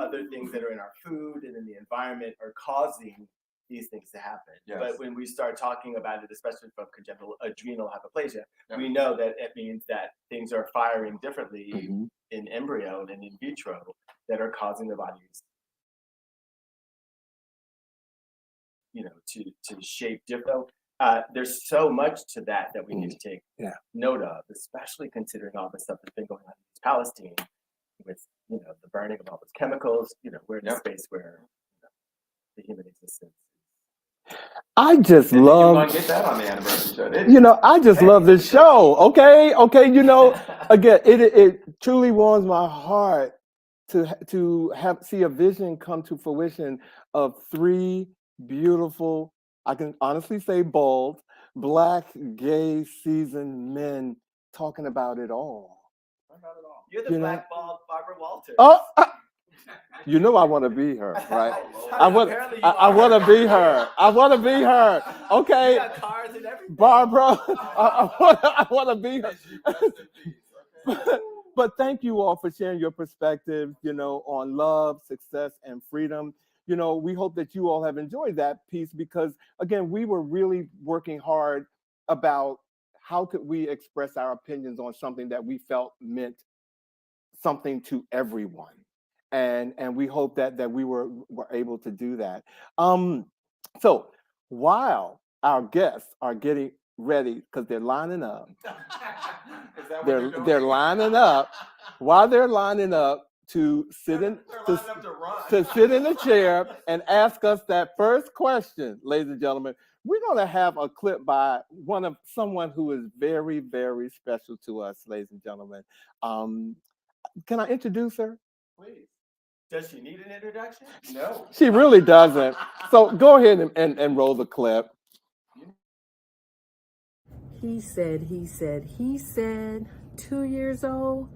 other things that are in our food and in the environment are causing these things to happen. Yes. But when we start talking about it, especially from congenital adrenal hyperplasia, we know that it means that things are firing differently in embryo and in vitro that are causing the bodies, to shape different. There's so much to that we need to take note of, especially considering all the stuff that's been going on in Palestine with the burning of all those chemicals. We're in a space where the human existence. I just Didn't love. You want to get that on the anniversary show, didn't you? I just love this show. Okay. Again, it truly warms my heart to see a vision come to fruition of 3 beautiful, I can honestly say bold, Black, gay, seasoned men talking about it all. You're the black bald Barbara Walters. Oh, I want to be her, right? I want to be her. I want to be her. Okay, you got cars and everything. Barbara, I want to be her. But thank you all for sharing your perspective, on love, success, and freedom. We hope that you all have enjoyed that piece because, again, we were really working hard about how could we express our opinions on something that we felt meant something to everyone. And we hope that we were able to do that. So while our guests are getting ready, because they're lining up, they're lining up. While they're lining up to sit in to sit in the chair and ask us that first question, ladies and gentlemen, we're going to have a clip by someone who is very, very special to us, ladies and gentlemen. Can I introduce her? Please. Does she need an introduction? No. She really doesn't. So go ahead and roll the clip. He said, 2 years old?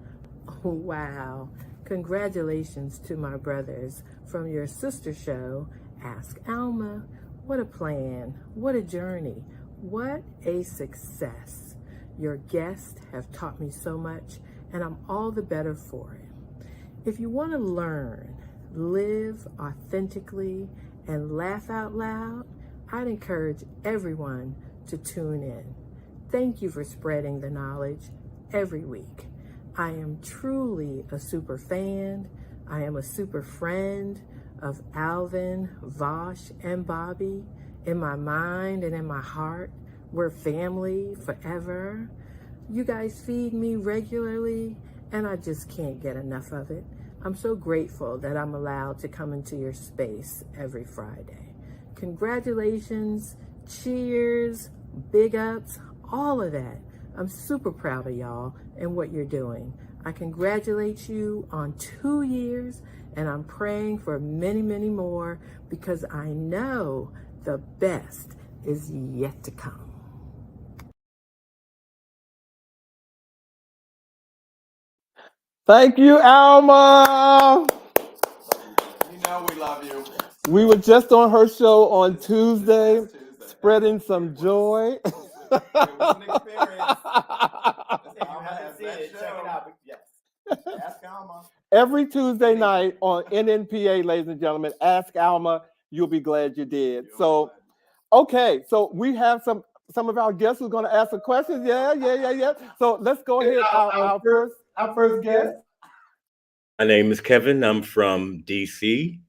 Oh, wow. Congratulations to my brothers from your sister show, Ask Alma. What a plan. What a journey. What a success. Your guests have taught me so much, and I'm all the better for it. If you want to learn, live authentically, and laugh out loud, I'd encourage everyone to tune in. Thank you for spreading the knowledge every week. I am truly a super fan. I am a super friend of Alvin, Vash, and Bobbie. In my mind and in my heart, we're family forever. You guys feed me regularly, and I just can't get enough of it. I'm so grateful that I'm allowed to come into your space every Friday. Congratulations, cheers, big ups, all of that. I'm super proud of y'all and what you're doing. I congratulate you on 2 years, and I'm praying for many, many more because I know the best is yet to come. Thank you, Alma. You know we love you. We were just on her show on Tuesday, This Tuesday. spreading some joy. It was an experience. If you haven't seen it, check it out. Yes. Ask Alma. Every Tuesday night on NNPA, ladies and gentlemen, Ask Alma. You'll be glad you did. So, okay, so we have some of our guests who are going to ask some questions. Yeah. So let's go ahead. Our first guest. My name is Kevin. I'm from DC.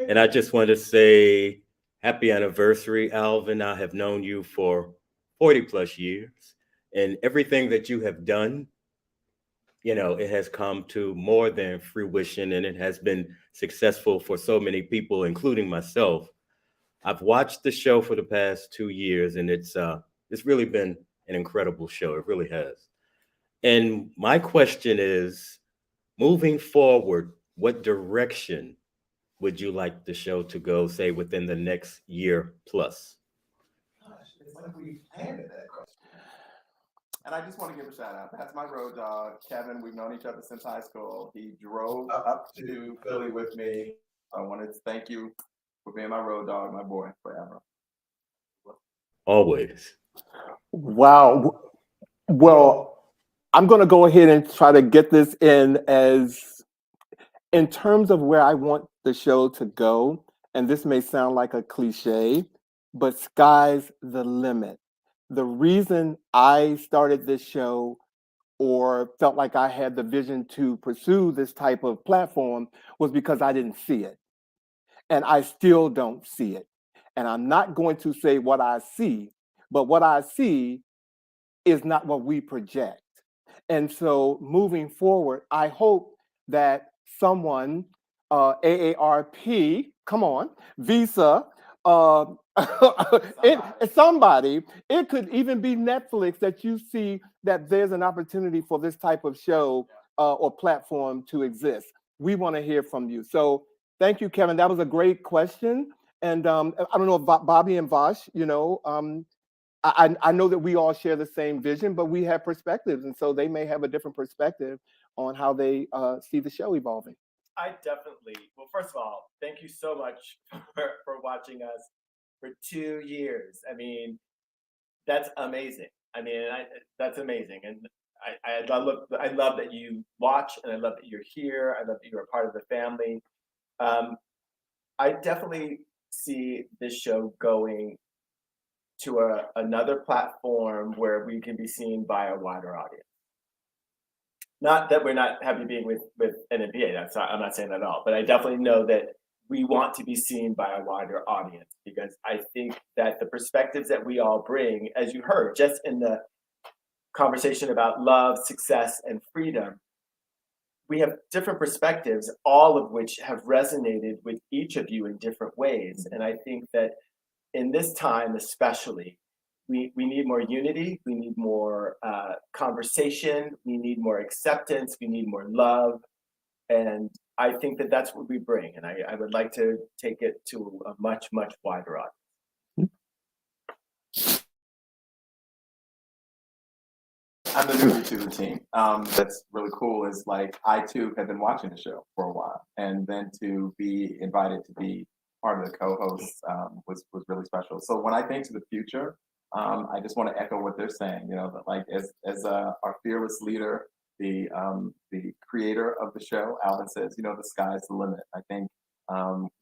And I just want to say happy anniversary, Alvin. I have known you for 40 plus years, and everything that you have done, you know, it has come to more than fruition, and it has been successful for so many people, including myself. I've watched the show for the past 2 years, and it's really been an incredible show. It really has. And my question is, moving forward, what direction would you like the show to go, say, within the next year plus? It's like we handed that question. And I just want to give a shout out. That's my road dog, Kevin. We've known each other since high school. He drove up to Philly with me. I wanted to thank you for being my road dog, my boy, forever. Always. Wow. Well, I'm going to go ahead and try to get this in terms of where I want the show to go. And this may sound like a cliche, but sky's the limit. The reason I started this show or felt like I had the vision to pursue this type of platform was because I didn't see it. And I still don't see it. And I'm not going to say what I see, but what I see is not what we project. And so moving forward, I hope that someone, AARP, come on, Visa, somebody, it could even be Netflix that you see that there's an opportunity for this type of show or platform to exist. We want to hear from you. So thank you, Kevin. That was a great question. And I don't know if Bobbie and Vash, you know, I know that we all share the same vision, but we have perspectives. And so they may have a different perspective on how they see the show evolving. I definitely, well, first of all, thank you so much for watching us for 2 years. I mean, that's amazing. I mean, that's amazing. And I love that you watch, and I love that you're here. I love that you're a part of the family. I definitely see this show going to another platform where we can be seen by a wider audience. Not that we're not happy being with NNPA. I'm not saying that at all. But I definitely know that we want to be seen by a wider audience, because I think that the perspectives that we all bring, as you heard, just in the conversation about love, success, and freedom, we have different perspectives, all of which have resonated with each of you in different ways. And I think that in this time especially, we need more unity, we need more conversation, we need more acceptance, we need more love. And I think that that's what we bring. And I would like to take it to a much, much wider audience. I'm the newbie to the team. That's really cool is like, I too have been watching the show for a while. And then to be invited to be part of the co-hosts was really special. So when I think to the future, I just want to echo what they're saying. You know, that like as our fearless leader, the creator of the show, Alvin says, you know, the sky's the limit. I think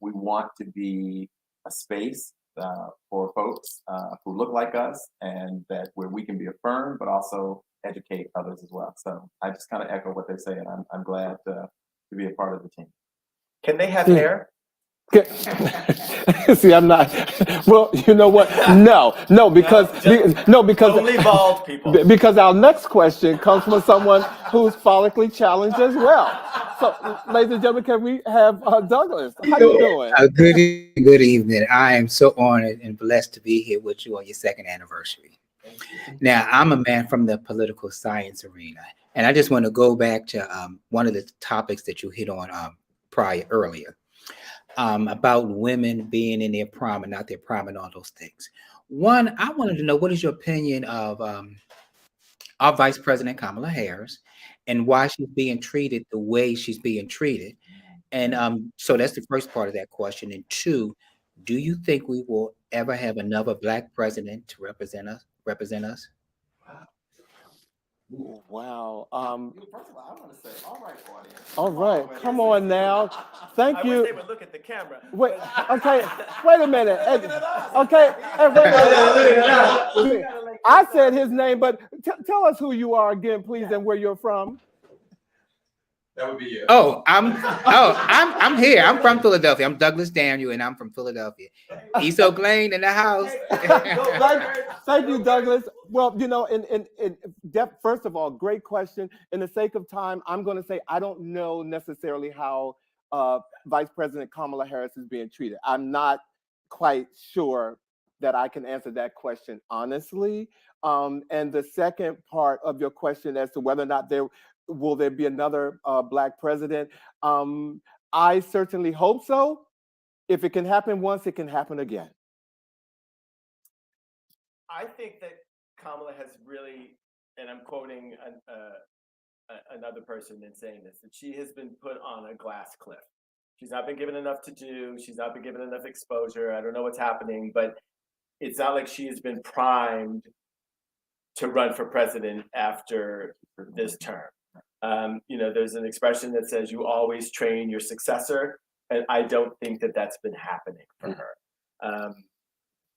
we want to be a space for folks who look like us, and that where we can be affirmed, but also educate others as well. So I just kind of echo what they say, and I'm glad to be a part of the team. Can they have hair? See, I'm not. Well, you know what? No, because Only bald people. because our next question comes from someone who's follically challenged as well. So, ladies and gentlemen, can we have Douglas? How you doing? Good evening. I am so honored and blessed to be here with you on your second anniversary. Now, I'm a man from the political science arena, and I just want to go back to one of the topics that you hit on earlier. About women being in their prime and not their prime and all those things. One, I wanted to know, what is your opinion of our Vice President Kamala Harris and why she's being treated the way she's being treated? And so that's the first part of that question. And two, do you think we will ever have another Black president to represent us? Wow. First of all, I want to say, all right, audience. All right, come on now. Thank I you. wish they would look at the camera. Wait, okay, wait a minute. Okay, wait. I said his name, but tell us who you are again, please, and where you're from. That would be you. I'm here. I'm from Philadelphia. I'm Douglas Daniel, and I'm from Philadelphia. East Oak Lane in the house. Thank you, Douglas. Well, you know, in depth, first of all, great question. In the sake of time, I'm going to say I don't know necessarily how Vice President Kamala Harris is being treated. I'm not quite sure that I can answer that question honestly. And the second part of your question as to whether or not will there be another Black president? I certainly hope so. If it can happen once, it can happen again. I think that Kamala has really, and I'm quoting another person in saying this, that she has been put on a glass cliff. She's not been given enough to do. She's not been given enough exposure. I don't know what's happening, but it's not like she has been primed to run for president after this term. There's an expression that says you always train your successor, and I don't think that that's been happening for her.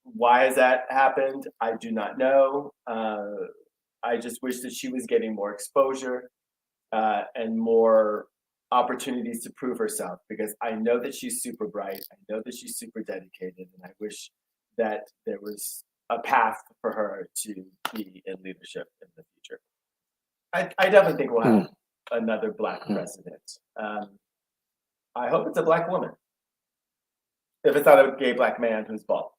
Why has that happened? I do not know. I just wish that she was getting more exposure and more opportunities to prove herself, because I know that she's super bright. I know that she's super dedicated, and I wish that there was a path for her to be in leadership in the future. I definitely think we'll have another Black president. I hope it's a Black woman. If it's not a gay Black man who's bald.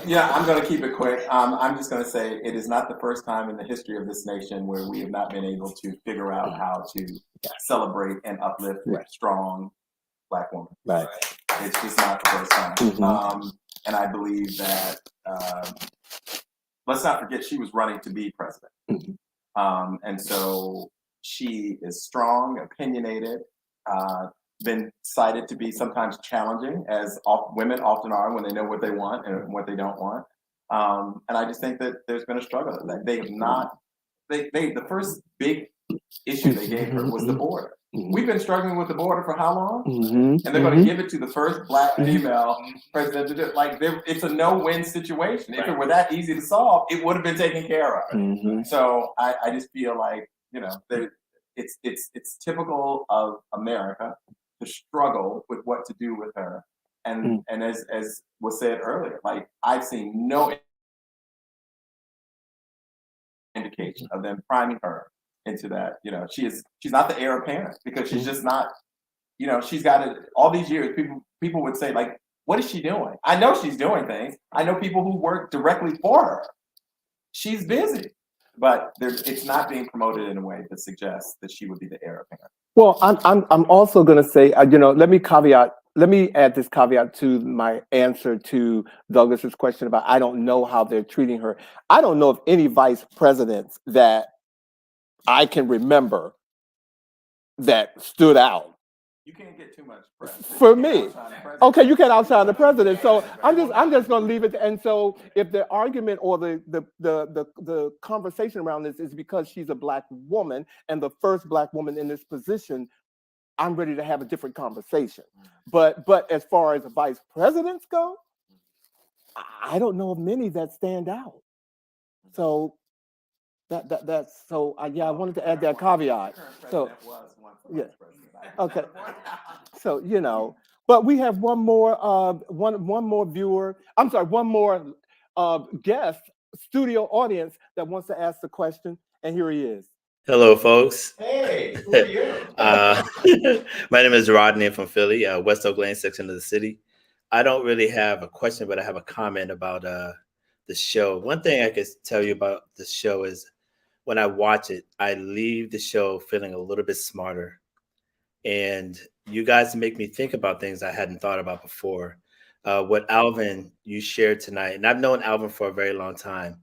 Yeah, I'm going to keep it quick. I'm just going to say it is not the first time in the history of this nation where we have not been able to figure out how to celebrate and uplift a strong Black woman. Right. It's just not the first time. And I believe that, let's not forget, she was running to be president. And so she is strong, opinionated, been cited to be sometimes challenging, as women often are when they know what they want and what they don't want. And I just think that there's been a struggle. That they have not. The first big issue they gave her was the border. We've been struggling with the border for how long? And they're going to give it to the first Black female president to do it. Like, it's a no-win situation. If it were that easy to solve, it would have been taken care of. So I just feel like, it's typical of America to struggle with what to do with her. And as was said earlier, like, I've seen no indication of them priming her into that. She's not the heir apparent, because she's just not, she's got it all these years. People would say, like, what is she doing? I know she's doing things. I know people who work directly for her. She's busy, but it's not being promoted in a way that suggests that she would be the heir apparent. Well, I'm also going to say, let me add this caveat to my answer to Douglas's question about I don't know how they're treating her. I don't know of any vice presidents that I can remember that stood out. You can't get too much press For me. Okay, you can't outshine the president. So I'm just going to leave it. And so if the argument or the conversation around this is because she's a Black woman and the first Black woman in this position, I'm ready to have a different conversation. But as far as the vice presidents go, I don't know of many that stand out. So that's so yeah, I wanted to add that caveat. So yeah, okay. So but we have one more viewer. I'm sorry, one more guest, studio audience that wants to ask the question, and here he is. Hello, folks. Hey, who are you? My name is Rodney from Philly, West Oak Lane section of the city. I don't really have a question, but I have a comment about the show. One thing I could tell you about the show is when I watch it, I leave the show feeling a little bit smarter. And you guys make me think about things I hadn't thought about before. What Alvin, you shared tonight, and I've known Alvin for a very long time.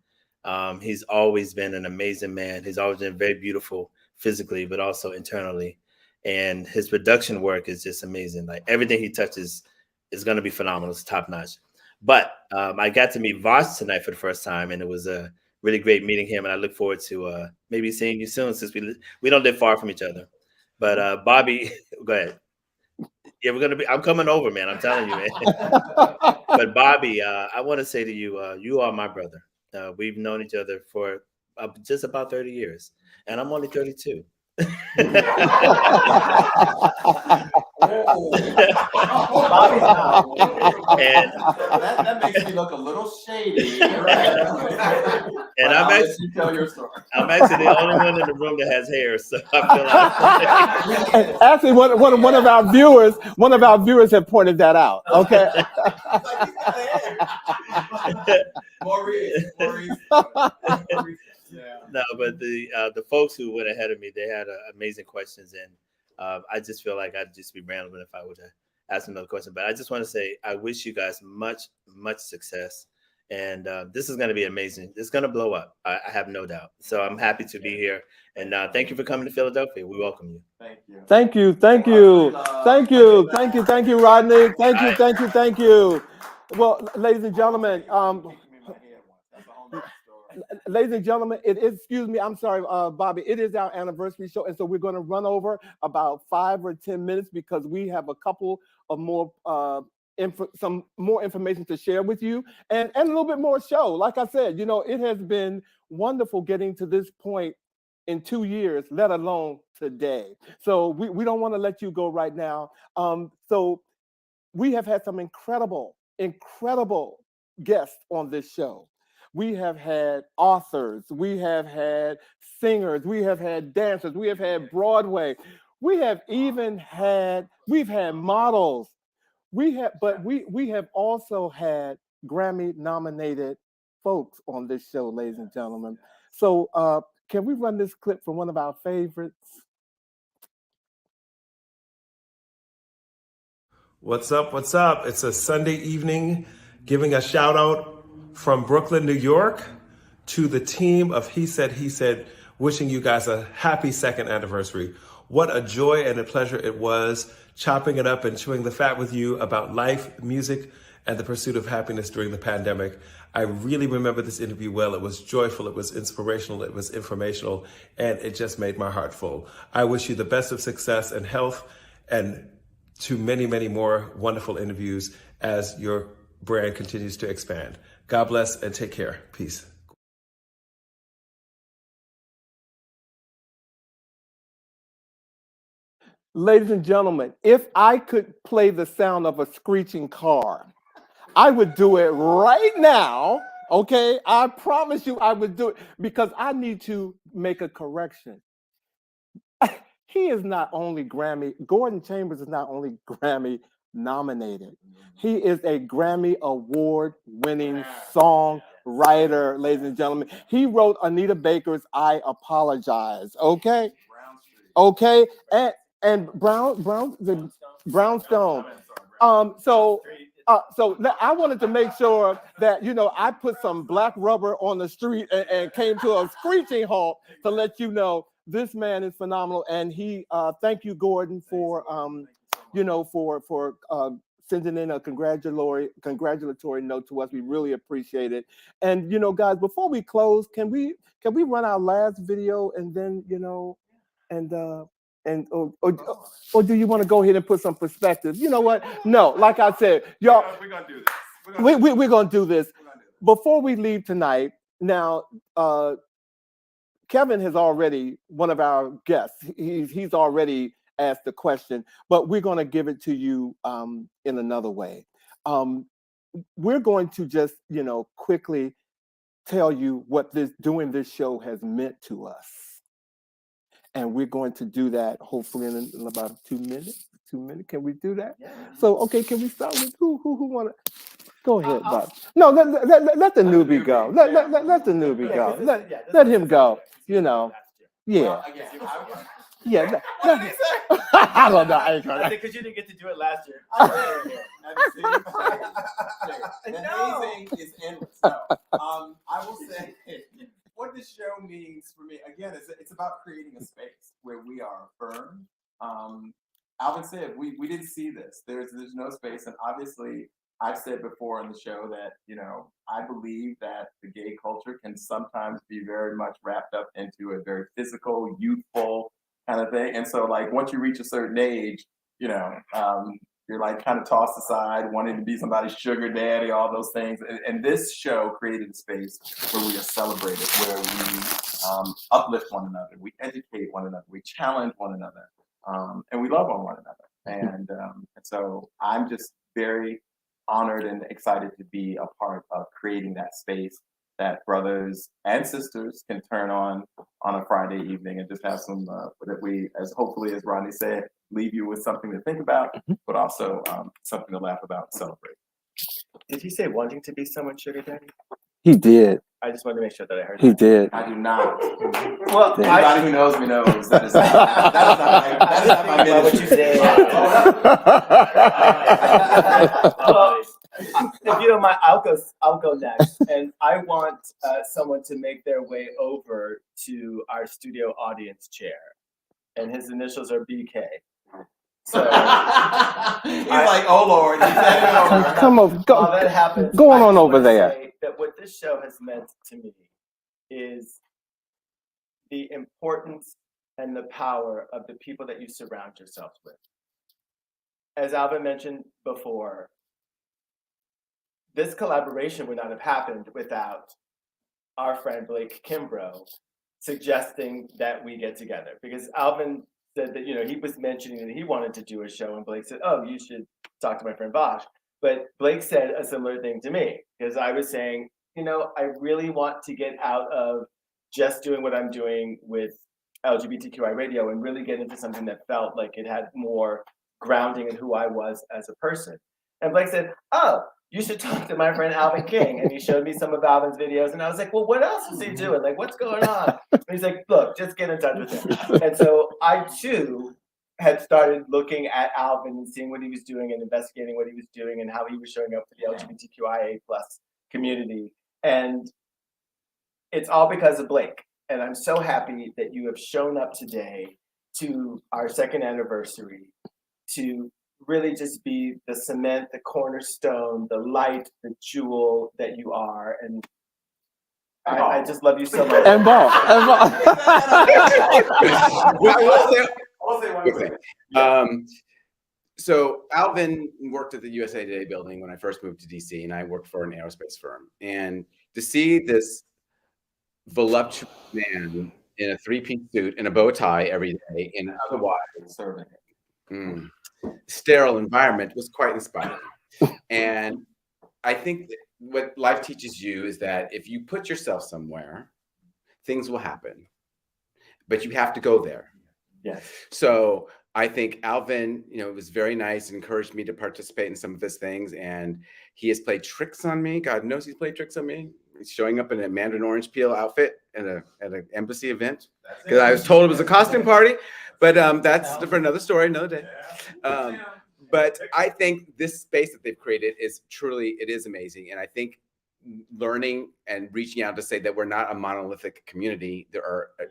He's always been an amazing man. He's always been very beautiful physically, but also internally. And his production work is just amazing. Like everything he touches is going to be phenomenal. It's top notch. But I got to meet Vash tonight for the first time, and it was a really great meeting him. And I look forward to maybe seeing you soon, since we don't live far from each other. But Bobby, go ahead. Yeah, I'm coming over, man. I'm telling you, man. But Bobby, I want to say to you, you are my brother. We've known each other for just about 30 years, and I'm only 32. And that makes me look a little shady. And I'm actually tell your story. I'm actually the only one in the room that has hair, so I feel like actually one of our viewers have pointed that out. Okay. Maurice. Yeah. No, but the folks who went ahead of me, they had amazing questions, and I just feel like I'd just be rambling if I were to ask another question. But I just want to say I wish you guys much success, and this is going to be amazing. It's going to blow up. I have no doubt. So I'm happy to be here, and thank you for coming to Philadelphia. We welcome you. Thank you, Rodney. Thank you. Well, ladies and gentlemen, it is, excuse me, I'm sorry, Bobby, it is our anniversary show, and so we're going to run over about 5 or 10 minutes because we have a couple of more some more information to share with you, and a little bit more show. Like I said, it has been wonderful getting to this point in 2 years, let alone today. So we don't want to let you go right now. So we have had some incredible guests on this show. We have had authors, we have had singers, we have had dancers, we have had Broadway, we've had models, we have also had Grammy nominated folks on this show, ladies and gentlemen. So can we run this clip from one of our favorites? What's up? It's a Sunday evening, giving a shout out from Brooklyn, New York, to the team of He Said, wishing you guys a happy second anniversary. What a joy and a pleasure it was chopping it up and chewing the fat with you about life, music, and the pursuit of happiness during the pandemic. I really remember this interview well. It was joyful, it was inspirational, it was informational, and it just made my heart full. I wish you the best of success and health, and to many, many more wonderful interviews as your brand continues to expand. God bless and take care. Peace. Ladies and gentlemen, if I could play the sound of a screeching car, I would do it right now. Okay, I promise you I would do it, because I need to make a correction. He is not only Gordon Chambers is not only Grammy nominated. He is a Grammy award-winning songwriter, ladies and gentlemen. He wrote Anita Baker's "I Apologize." Okay, and Brownstone. So I wanted to make sure that I put some black rubber on the street and came to a screeching halt to let you know this man is phenomenal. And he thank you, Gordon, for sending in a congratulatory note to us. We really appreciate it. And guys, before we close, can we run our last video and then or do you want to go ahead and put some perspective? You know what? No, like I said, y'all, we're gonna do this. We're gonna do this. Before we leave tonight, Now, Kevin has already, one of our guests, he's already asked the question, but we're going to give it to you in another way. We're going to just, quickly tell you what doing this show has meant to us. And we're going to do that hopefully in about 2 minutes. 2 minutes, can we do that? Yeah. So, okay, can we start with who want to? Go ahead, Bob. No, let the newbie go. Let the newbie go. Let him go. Yeah. Well, Yeah. What did he say? I don't know. I ain't I gonna. think because you didn't get to do it last year. The hazing is endless. No. I will say what this show means for me, again, it's about creating a space where we are affirmed. Alvin said we didn't see this. There's no space, and obviously I've said before on the show that, I believe that the gay culture can sometimes be very much wrapped up into a very physical, youthful kind of thing. And so, like, once you reach a certain age, you're like kind of tossed aside, wanting to be somebody's sugar daddy, all those things. And this show created a space where we are celebrated, where we uplift one another, we educate one another, we challenge one another, and we love on one another. And so I'm just very honored and excited to be a part of creating that space that brothers and sisters can turn on a Friday evening and just have some, that we, as hopefully, as Rodney said, leave you with something to think about, but also something to laugh about and celebrate. Did he say wanting to be someone's sugar daddy? He did. I just wanted to make sure that I heard He that. did. I do not. Well, Anybody who knows me knows that is not my what you ministry. Well, if you don't mind, I'll go next, and I want someone to make their way over to our studio audience chair, and his initials are BK. So he's like, oh Lord, he's heading over. Come on, go. While that happens, Going I on just over wanna there. say that what this show has meant to me is the importance and the power of the people that you surround yourselves with. As Alvin mentioned before, this collaboration would not have happened without our friend Blake Kimbrough suggesting that we get together. Because Alvin said that, he was mentioning that he wanted to do a show, and Blake said, oh, you should talk to my friend Vash. But Blake said a similar thing to me, because I was saying, I really want to get out of just doing what I'm doing with LGBTQI radio and really get into something that felt like it had more grounding in who I was as a person. And Blake said, oh, you should talk to my friend Alvin King. And he showed me some of Alvin's videos. And I was like, well, what else is he doing? Like, what's going on? And he's like, look, just get in touch with him. And so I, too, had started looking at Alvin and seeing what he was doing and investigating what he was doing and how he was showing up for the LGBTQIA+ community. And it's all because of Blake. And I'm so happy that you have shown up today to our second anniversary to really just be the cement, the cornerstone, the light, the jewel that you are. And I just love you so much. And Bob. So Alvin worked at the USA Today building when I first moved to DC, and I worked for an aerospace firm. And to see this voluptuous man in a three-piece suit and a bow tie every day in an otherwise sterile environment was quite inspiring. And I think that what life teaches you is that if you put yourself somewhere, things will happen, but you have to go there. Yes. So I think Alvin, was very nice and encouraged me to participate in some of his things. And he has played tricks on me. God knows he's played tricks on me. He's showing up in a mandarin orange peel outfit at an embassy event because I was told it was a costume party. But that's for another story, another day. But I think this space that they've created is truly, it is amazing. And I think learning and reaching out to say that we're not a monolithic community, there are a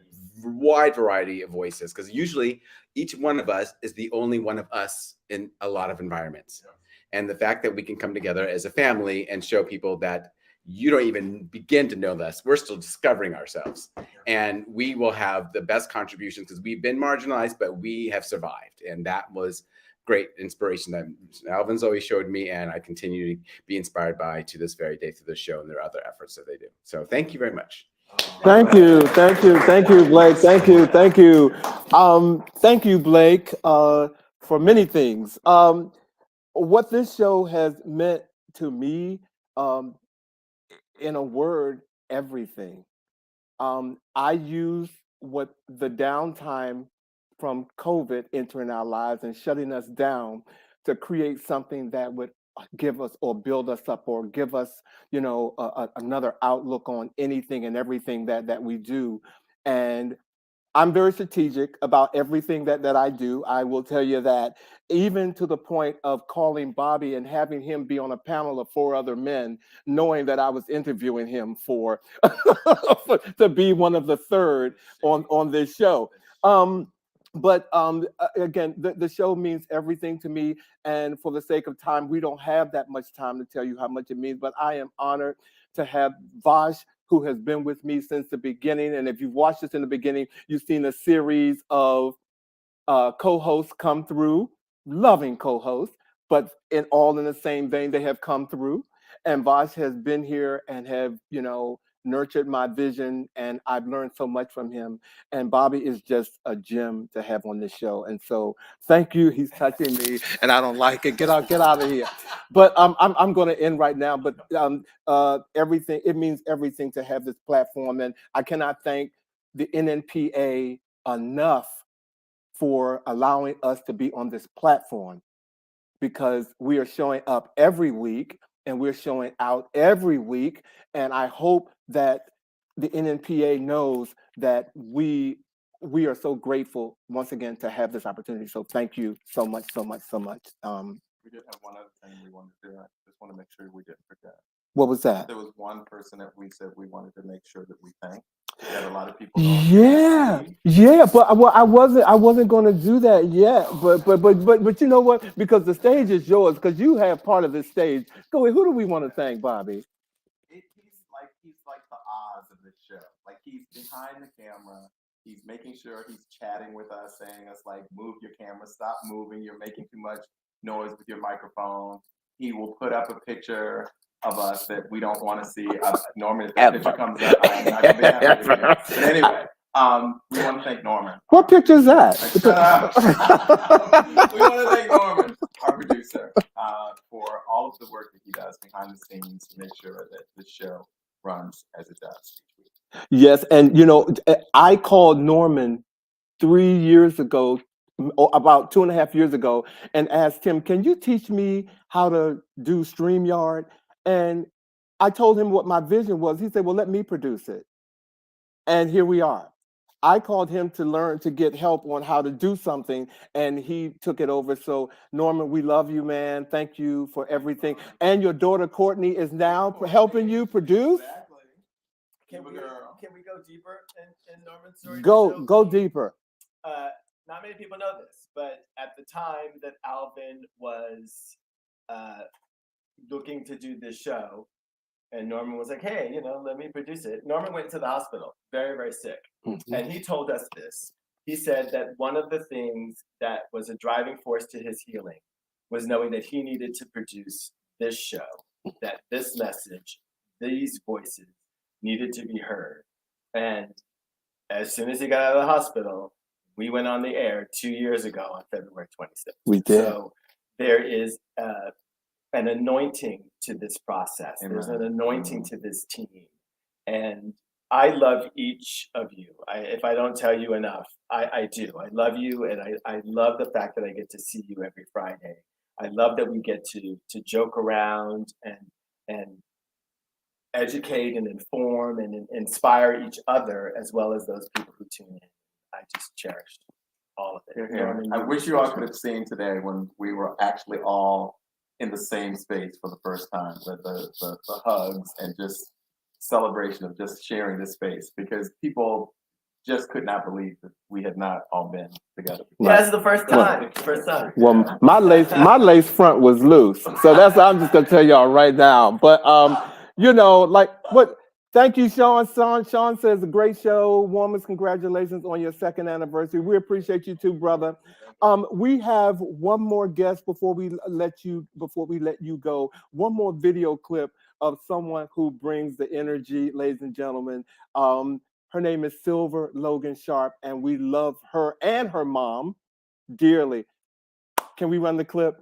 wide variety of voices, because usually each one of us is the only one of us in a lot of environments. And the fact that we can come together as a family and show people that you don't even begin to know us, we're still discovering ourselves. And we will have the best contributions because we've been marginalized, but we have survived. And that was great inspiration that Alvin's always showed me, and I continue to be inspired by to this very day through the show and their other efforts that they do. So thank you very much. Thank you, Blake. Thank you, Blake, for many things. What this show has meant to me, in a word, everything. I use what the downtime from COVID entering our lives and shutting us down to create something that would give us or build us up or give us, another outlook on anything and everything that we do. And I'm very strategic about everything that I do. I will tell you that, even to the point of calling Bobby and having him be on a panel of 4 other men, knowing that I was interviewing him for to be one of the third on this show. But again, the show means everything to me. And for the sake of time, we don't have that much time to tell you how much it means. But I am honored to have Vash, who has been with me since the beginning. And if you've watched this in the beginning, you've seen a series of co-hosts come through, loving co-hosts, but all in the same vein, they have come through. And Vash has been here and have, nurtured my vision, and I've learned so much from him. And Bobby is just a gem to have on this show. And so thank you. He's touching me and I don't like it. Get out of here. But I'm going to end right now. But everything, it means everything to have this platform. And I cannot thank the NNPA enough for allowing us to be on this platform, because we are showing up every week and we're showing out every week. And I hope that the NNPA knows that we are so grateful once again to have this opportunity. So thank you so much. We did have one other thing we wanted to do. I just want to make sure we didn't forget. What was that? There was one person that we said we wanted to make sure that we thanked. We had a lot of people. Yeah, but I wasn't going to do that yet. But you know what? Because the stage is yours, because you have part of this stage. Go ahead. Who do we want to thank, Bobby? He's like the Oz of this show. Like, he's behind the camera. He's making sure he's chatting with us, saying us like, move your camera, stop moving. You're making too much noise with your microphone. He will put up a picture of us that we don't want to see. Norman, if that picture comes up, I'm not going to be happy with it. But anyway, we want to thank Norman. What picture is that? Shut up. We want to thank Norman, our producer, for all of the work that he does behind the scenes to make sure that the show runs as it does each week. Yes, and I called Norman 3 years ago, about 2.5 years ago, and asked him, can you teach me how to do StreamYard? And I told him what my vision was. He said, well, let me produce it. And here we are. I called him to learn, to get help on how to do something, and he took it over. So Norman, we love you, man. Thank you for everything. And your daughter, Courtney, is now helping you produce. Can we go deeper in Norman's story? Go deeper. Not many people know this, but at the time that Alvin was looking to do this show, and Norman was like, hey, let me produce it. Norman went to the hospital, very, very sick. Mm-hmm. And he told us this. He said that one of the things that was a driving force to his healing was knowing that he needed to produce this show, that this message, these voices needed to be heard. And as soon as he got out of the hospital, we went on the air 2 years ago on February 26th. We did. So there is an anointing to this process. Amen. There's an anointing to this team. And I love each of you. If I don't tell you enough, I do. I love you, and I love the fact that I get to see you every Friday. I love that we get to joke around and educate and inform and inspire each other, as well as those people who tune in. I just cherish all of it. Yeah. I wish you all could have seen today when we were actually all in the same space for the first time, the hugs and just celebration of just sharing this space, because people just could not believe that we had not all been together. Yeah, that's the first time. First time. Well, my lace front was loose, so I'm just gonna tell y'all right now. But like what Thank you, Sean. Sean says a great show. Warmest congratulations on your second anniversary. We appreciate you too, brother. We have one more guest before we let you go. One more video clip of someone who brings the energy, ladies and gentlemen. Her name is Silver Logan Sharp, and we love her and her mom dearly. Can we run the clip?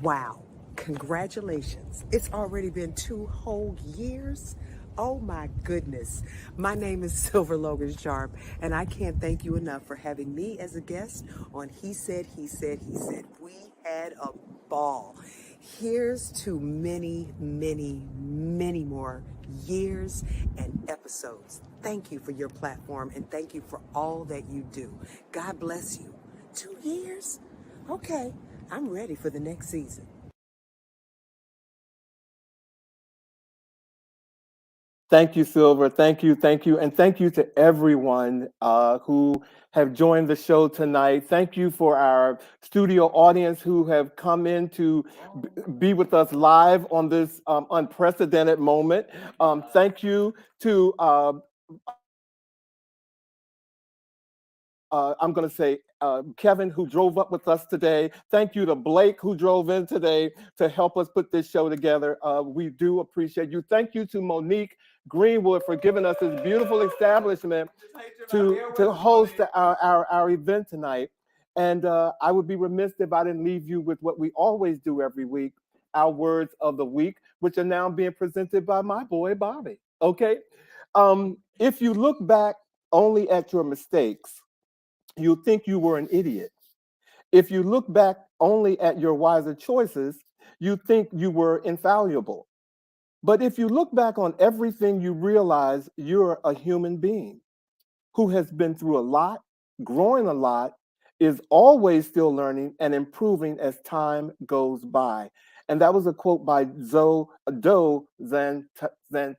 Wow. Congratulations. It's already been 2 whole years. Oh my goodness. My name is Silver Logan Sharp, and I can't thank you enough for having me as a guest on He Said, He Said, He Said. We had a ball. Here's to many, many, many more years and episodes. Thank you for your platform, and thank you for all that you do. God bless you. 2 years? Okay, I'm ready for the next season. Thank you, Silver. Thank you. And thank you to everyone who have joined the show tonight. Thank you for our studio audience who have come in to be with us live on this unprecedented moment. Thank you to, I'm going to say, Kevin, who drove up with us today. Thank you to Blake, who drove in today to help us put this show together. We do appreciate you. Thank you to Monique Greenwood for giving us this beautiful establishment to host our event tonight. And I would be remiss if I didn't leave you with what we always do every week, our words of the week, which are now being presented by my boy, Boddie. Okay? If you look back only at your mistakes, you think you were an idiot. If you look back only at your wiser choices, you think you were infallible. But if you look back on everything, you realize you're a human being who has been through a lot, growing a lot, is always still learning and improving as time goes by. And that was a quote by Do Zantamana.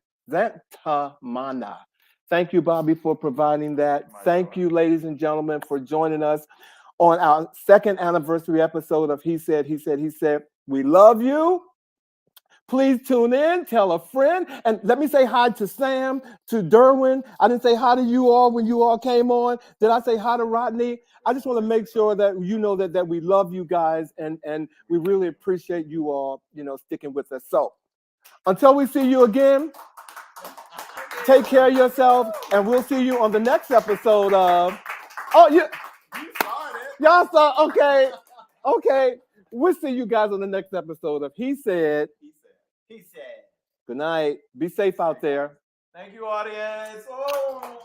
Thank you, Bobby, for providing that. Thank you, ladies and gentlemen, for joining us on our second anniversary episode of He Said, He Said, He Said. We love you. Please tune in, tell a friend, and let me say hi to Sam, to Derwin. I didn't say hi to you all when you all came on. Did I say hi to Rodney? I just want to make sure that you know that we love you guys and we really appreciate you all, sticking with us. So until we see you again, take care of yourself, and we'll see you on the next episode of. Y'all saw. Okay. We'll see you guys on the next episode of He Said. He said. Good night. Be safe out there. Thank you, audience. Oh.